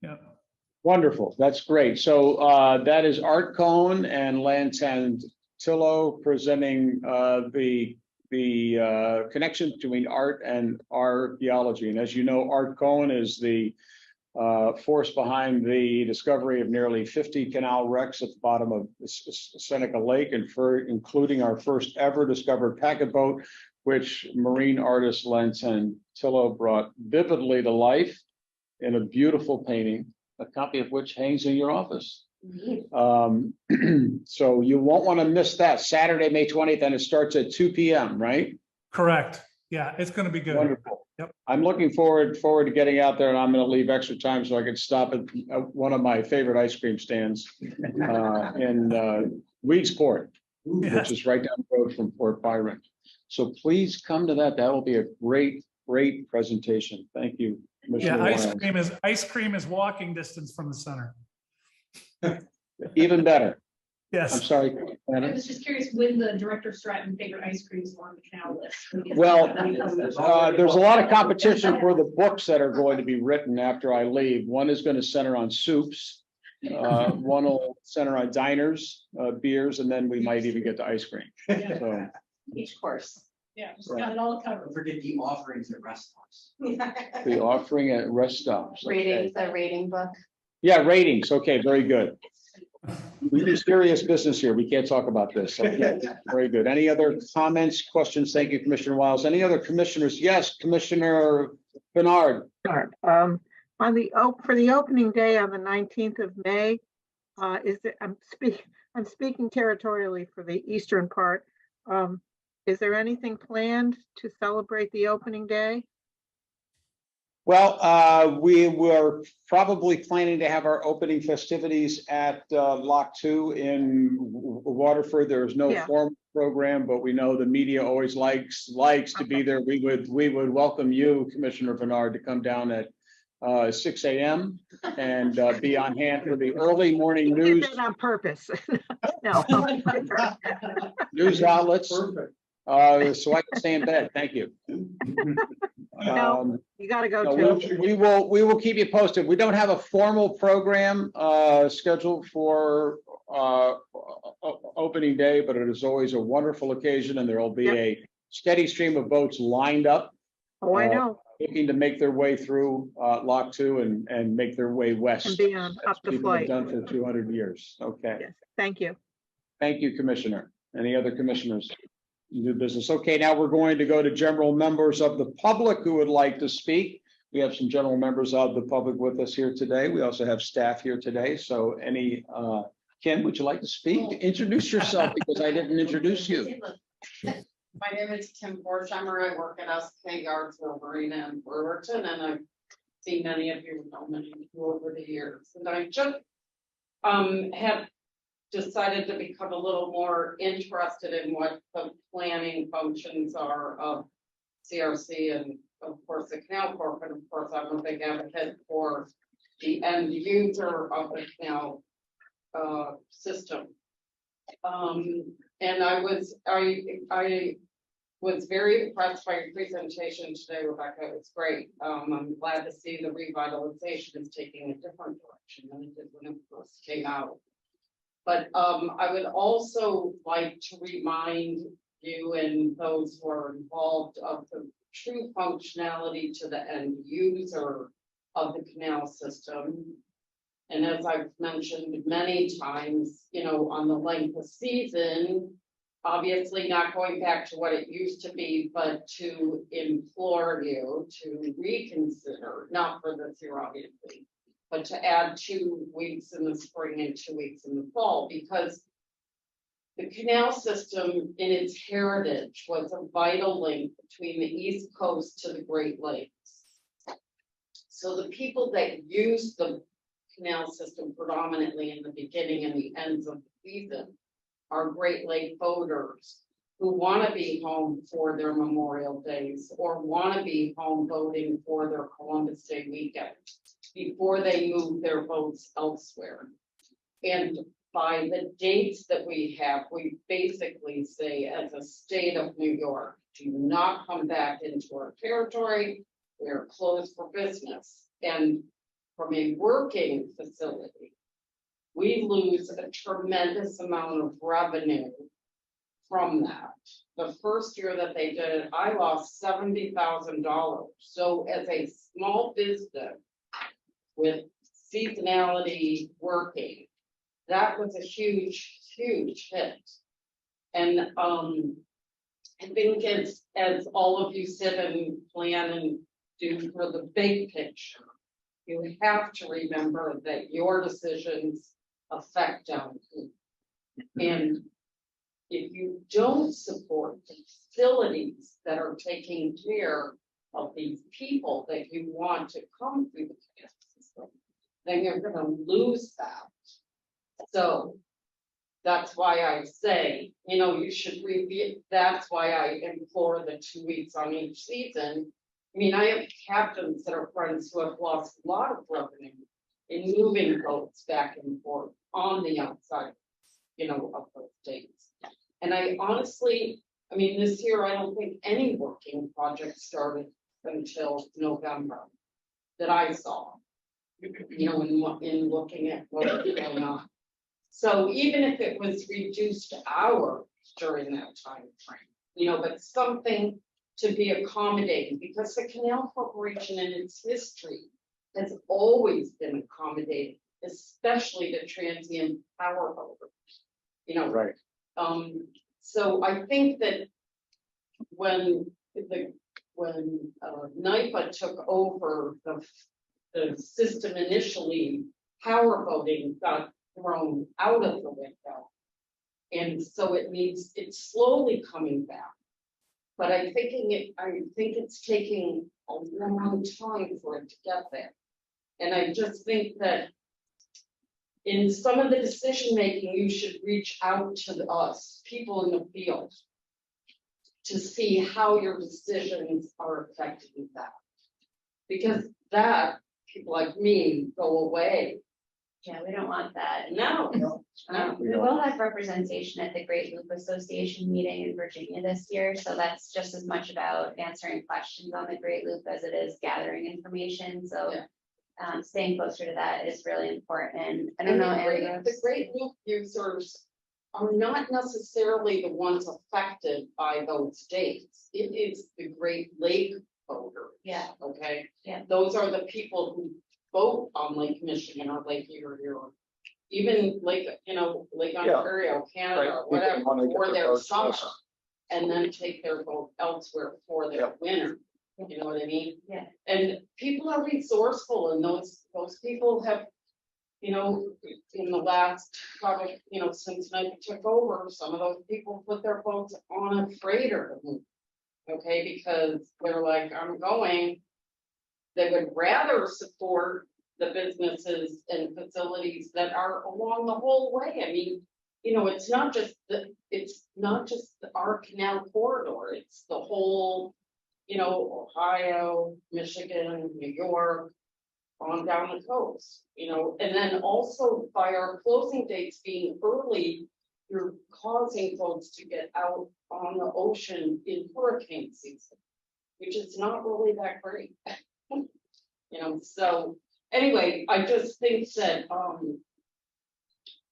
Yeah. Wonderful. That's great. So that is Art Cohen and Len Tentillo presenting the connection between art and archaeology. And as you know, Art Cohen is the force behind the discovery of nearly 50 canal wrecks at the bottom of Seneca Lake, and including our first ever discovered packet boat, which marine artist Len Tentillo brought vividly to life in a beautiful painting, a copy of which hangs in your office. So you won't want to miss that Saturday, May 20th, and it starts at 2 p.m., right? Correct. Yeah, it's going to be good. Wonderful. Yep. I'm looking forward to getting out there, and I'm going to leave extra time so I can stop at one of my favorite ice cream stands in Weedsport, which is right down the road from Port Byron. So please come to that. That will be a great presentation. Thank you. Yeah, ice cream is walking distance from the center. Even better. Yes. I'm sorry. I was just curious when the Director Stratton favorite ice creams were on the canal list. Well, there's a lot of competition for the books that are going to be written after I leave. One is going to center on soups. One will center on diners, beers, and then we might even get to ice cream. So, Each course. Yeah, just got it all covered. Don't forget the offerings at rest stops. the offering at rest stops. Okay. Ratings, a rating book. Yeah, ratings. Okay, very good. We do serious business here. We can't talk about this. Okay, very good. Any other comments, questions? Thank you, Commissioner Wiles. Any other commissioners? Yes, Commissioner Bernard. Sure. On the, for the opening day on the 19th of May, I'm speaking territorially for the eastern part. Is there anything planned to celebrate the opening day? Well, we were probably planning to have our opening festivities at Lock 2 in Waterford. There is no Yeah. formal program, but we know the media always likes to be there. We would welcome you, Commissioner Bernard, to come down at 6 a.m. and be on hand for the early morning You news. did that on purpose. No. News outlets. Perfect. So I can stay in bed. Thank you. No, you gotta go No, too. we will keep you posted. We don't have a formal program scheduled for opening day, but it is always a wonderful occasion, and there will be Yep. a steady stream of boats lined up, Oh, I know, looking to make their way through Lock 2 and make their way west. and be on up the People have flight. done for 200 years. Okay. Yes, thank you. Thank you, Commissioner. Any other commissioners? New business. Okay, now we're going to go to general members of the public who would like to speak. We have some general members of the public with us here today. We also have staff here today. So Kim, would you like to speak? Introduce yourself because I didn't introduce you. My name is Kim Borsheimer. I work at SK Yardsville Marina in Brewerton, and I've seen many of you, know many of you over the years. And I just have decided to become a little more interested in what the planning functions are of CRC and of course the Canal Corp. And of course, I'm a big advocate for the end user of the canal system. And I was very impressed by your presentation today, Rebecca. It's great. I'm glad to see the revitalization is taking a different direction than it did when it first came out. But I would also like to remind you and those who are involved of the true functionality to the end user of the canal system. And as I've mentioned many times, you know, on the length of season, obviously not going back to what it used to be, but to implore you to reconsider, not for this year, obviously, but to add 2 weeks in the spring and 2 weeks in the fall, because the canal system in its heritage was a vital link between the East Coast to the Great Lakes. So the people that use the canal system predominantly in the beginning and the ends of the season are Great Lake boaters who want to be home for their Memorial Days or want to be home boating for their Columbus Day weekend before they move their boats elsewhere. And by the dates that we have, we basically say as a state of New York, do not come back into our territory. We're closed for business. And from a working facility, we lose a tremendous amount of revenue from that. The first year that they did it, I lost $70,000. So as a small business with seasonality working, that was a huge, huge hit. And I think as all of you sit and plan and do for the big picture, you have to remember that your decisions affect down here. And if you don't support the facilities that are taking care of these people that you want to come through the canal system, then you're going to lose that. So that's why I say, you know, you should review. That's why I implore the 2 weeks on each season. I mean, I have captains that are friends who have lost a lot of revenue in moving boats back and forth on the outside, you know, of those dates. And I honestly, I mean, this year, I don't think any working project started until November that I saw, you know, in looking at what was going on. So even if it was reduced hours during that time frame, you know, but something to be accommodating, because the Canal Corporation in its history has always been accommodating especially to transient power holders. You know, Right. so I think that when NIPA took over the system initially, power voting got thrown out of the window. And so it's slowly coming back. But I think it's taking a long time for it to get there. And I just think that in some of the decision making, you should reach out to us, people in the field, to see how your decisions are affecting that. Because that, people like me go away. Yeah, we don't want that. No, We will have representation at the Great Loop Association meeting in Virginia this year, so that's just as much about answering questions on the Great Loop as it is gathering information, so. Yeah. Staying closer to that is really important. I don't know, Andrew. the Great Loop users are not necessarily the ones affected by those dates. It is the Great Lake voters. Yeah. Okay. Yeah. Those are the people who vote on Lake Michigan or Lake Erie or even Lake, Lake Ontario, Canada, Right. or whatever, People wanna get for their their votes summer, also. and then take their vote elsewhere for their winter. You know what I mean? Yeah. And people are resourceful, and those people have, in the last, probably, since Nike took over, some of those people put their votes on a freighter. Okay, because they're like, I'm going. They would rather support the businesses and facilities that are along the whole way. I mean, it's not just our canal corridor, it's the whole, Ohio, Michigan, New York, on down the coast, and then also by our closing dates being early, you're causing folks to get out on the ocean in hurricane season, which is not really that great. So anyway, I just think that,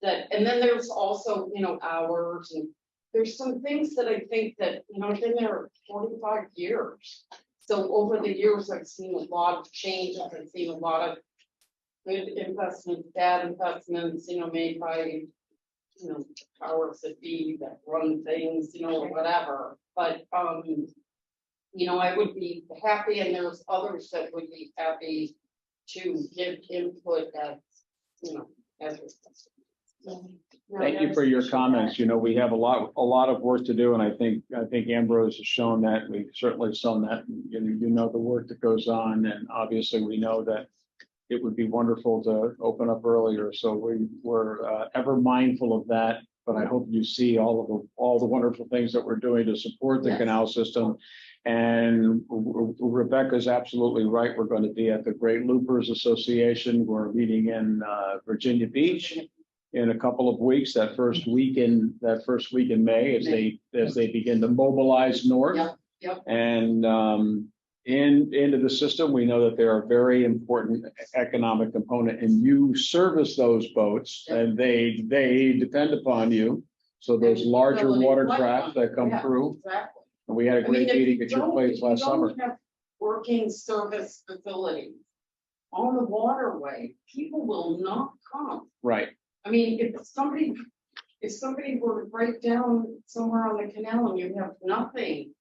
and then there's also, hours, and there's some things that I think that, I've been there 45 years. So over the years, I've seen a lot of change. I've seen a lot of good investments, bad investments, made by, powers that be that run things, or whatever. But, I would be happy, and there's others that would be happy to give input as, as requested. Thank you for your comments. We have a lot of work to do, and I think Ambrose has shown that. We've certainly shown that. The work that goes on, and obviously we know that it would be wonderful to open up earlier. So we're ever mindful of that. But I hope you see all the wonderful things that we're doing to support the canal system. And Rebecca's absolutely right. We're going to be at the Great Loopers Association. We're meeting in Virginia Beach in a couple of weeks. That first week in May, as they begin to mobilize north. Yep. And into the system, we know that they're a very important economic component, and you service those boats, and they depend upon you. So those larger watercraft that come through. Exactly. And we had a great meeting at your place last summer. If you don't have working service facilities on the waterway, people will not come. Right. I mean, if somebody were to break down somewhere on the canal and you have nothing,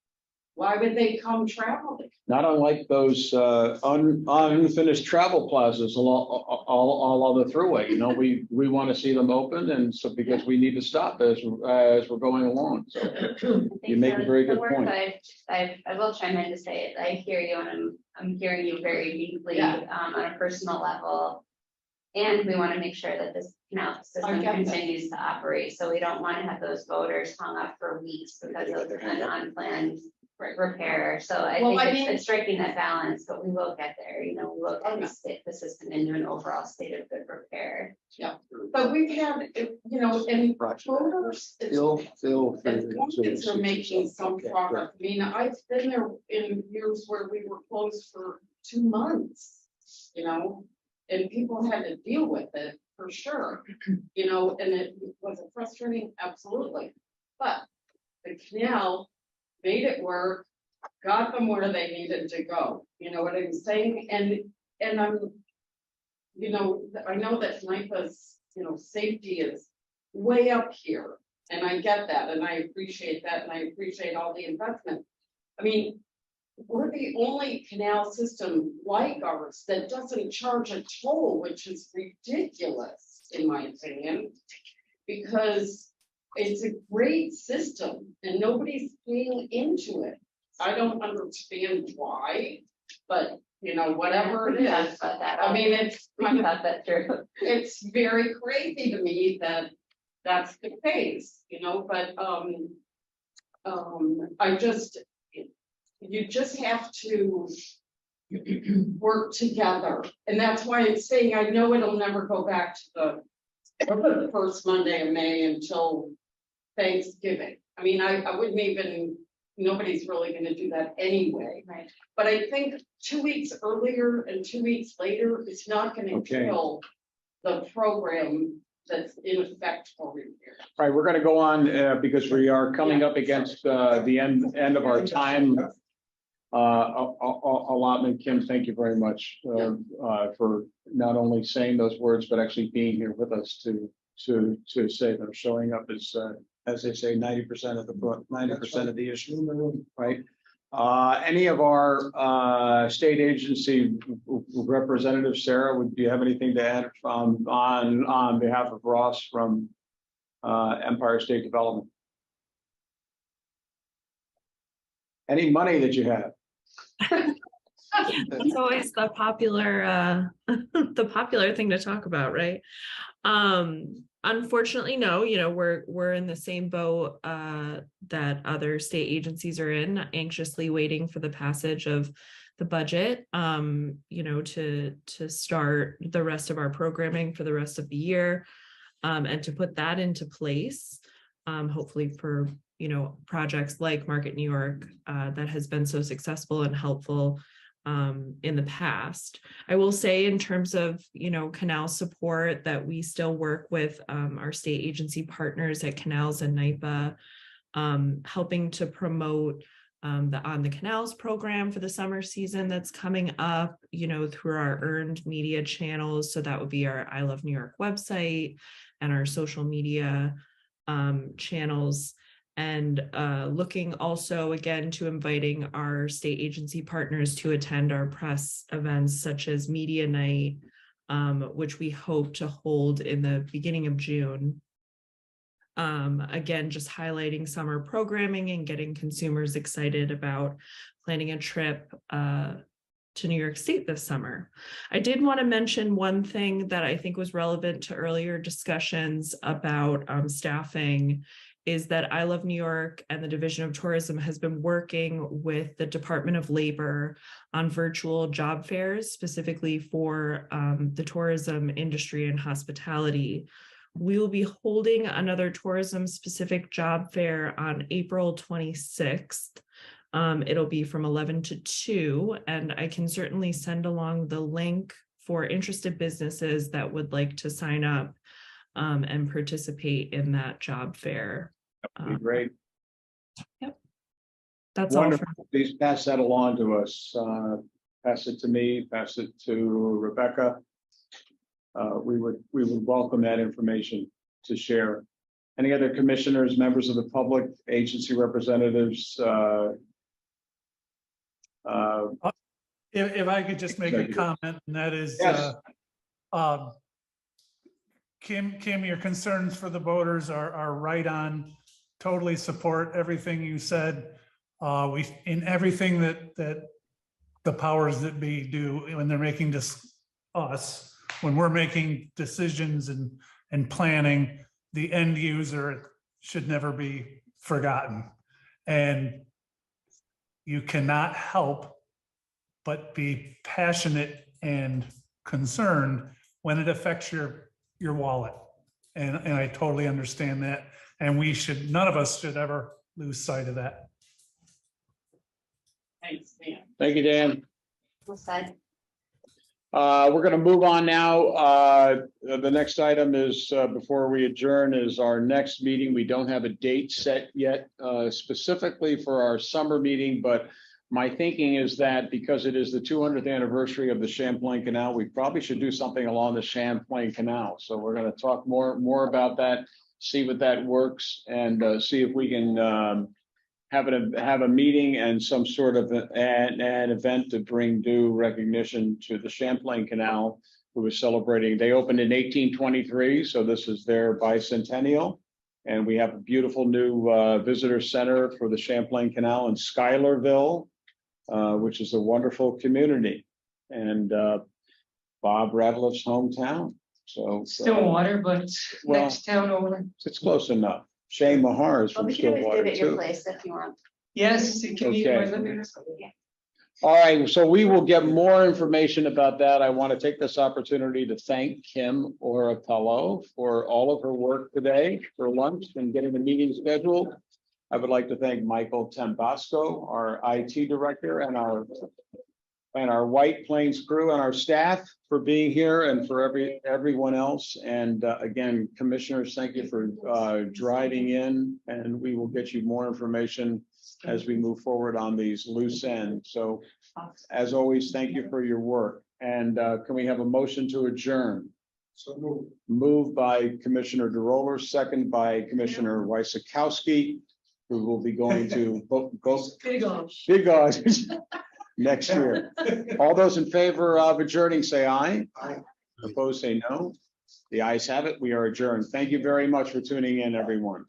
why would they come traveling? Not unlike those unfinished travel plazas all on the throughway. We want to see them open, and so because we need to stop as we're going along. So you make a very good point. I will chime in to say it. I hear you, and I'm hearing you very deeply on a personal level. And we want to make sure that this canal system continues to operate. So we don't want to have those voters hung up for weeks because of an unplanned repair. So I think it's striking that balance, but we will get there. We will get the system into an overall state of good repair. Yeah, but we've had, and voters, as long as they're making some progress. I mean, I've been there in years where we were closed for 2 months, and people had to deal with it for sure, and it was frustrating, absolutely. But the canal made it work, got them where they needed to go. You know what I'm saying? And you know, I know that NIPA's, you know, safety is way up here. And I get that, and I appreciate that, and I appreciate all the investment. I mean, we're the only canal system like ours that doesn't charge a toll, which is ridiculous, in my opinion. Because it's a great system and nobody's paying into it. I don't understand why, but you know, whatever it is. I mean, it's kind of that true. it's very crazy to me that that's the case, you know, but I just, you just have to work together. And that's why I'm saying I know it'll never go back to the first Monday of May until Thanksgiving. I mean, I wouldn't even, nobody's really gonna do that anyway. Right. But I think 2 weeks earlier and 2 weeks later, it's not gonna Okay. kill the program that's in effect for repair. All right, we're going to go on because we are coming up against the end of our time allotment. Kim, thank you very much for not only saying those words, but actually being here with us to say them. Showing up as they say, 90% of the book, 90% of the issue, right? Any of our state agency representatives, Sarah, do you have anything to add on behalf of Ross from Empire State Development? Any money that you have? That's always the popular the popular thing to talk about, right? Unfortunately, no, you know, we're in the same boat that other state agencies are in, anxiously waiting for the passage of the budget, you know, to start the rest of our programming for the rest of the year, and to put that into place, hopefully for, you know, projects like Market New York that has been so successful and helpful in the past. I will say in terms of, you know, Canal support, that we still work with our state agency partners at Canals and NIPA, helping to promote the On the Canals program for the summer season that's coming up, you know, through our earned media channels. So that would be our I Love New York website and our social media channels. And looking also again to inviting our state agency partners to attend our press events such as Media Night, which we hope to hold in the beginning of June. Again, just highlighting summer programming and getting consumers excited about planning a trip to New York State this summer. I did want to mention one thing that I think was relevant to earlier discussions about staffing, is that I Love New York and the Division of Tourism has been working with the Department of Labor on virtual job fairs, specifically for the tourism industry and hospitality. We will be holding another tourism-specific job fair on April 26th. It'll be from 11 to 2, and I can certainly send along the link for interested businesses that would like to sign up and participate in that job fair. That would be great. Yep. That's wonderful. all. Please pass that along to us. Pass it to me, pass it to Rebecca. We would welcome that information to share. Any other commissioners, members of the public, agency representatives? If I could just make a comment, and that is, yes. Kim, your concerns for the voters are right on. Totally support everything you said. In everything that the powers that be do when they're making when we're making decisions and planning, the end user should never be forgotten. And you cannot help but be passionate and concerned when it affects your wallet. And I totally understand that. And none of us should ever lose sight of that. Thanks, Dan. Thank you, Dan. Well said. We're going to move on now. The next item is, before we adjourn, is our next meeting. We don't have a date set yet specifically for our summer meeting, but my thinking is that because it is the 200th anniversary of the Champlain Canal, we probably should do something along the Champlain Canal. So we're going to talk more about that, see what that works, and see if we can have a meeting and some sort of an event to bring due recognition to the Champlain Canal, who was celebrating. They opened in 1823, so this is their bicentennial. And we have a beautiful new visitor center for the Champlain Canal in Schuylerville, which is a wonderful community, and Bob Ravliff's hometown. So Stillwater, but well, next town over. it's close enough. Shane Mahar is Well, from we can always do Stillwater it at your too. place if you want. Yes, it can be in my Okay. living room. All right, so we will get more information about that. I want to take this opportunity to thank Kim Orapello for all of her work today for lunch and getting the meeting scheduled. I would like to thank Michael Tambasco, our IT director, and our White Plains crew and our staff for being here, and for everyone else. And again, commissioners, thank you for driving in, and we will get you more information as we move forward on these loose ends. So as always, thank you for your work. And can we have a motion to adjourn? So move. Moved by Commissioner DeRoller, second by Commissioner Wysikowski, who will be going to Big Oz next year. All those in favor of adjourning, say aye. Aye. Opposed, say no. The ayes have it. We are adjourned. Thank you very much for tuning in, everyone.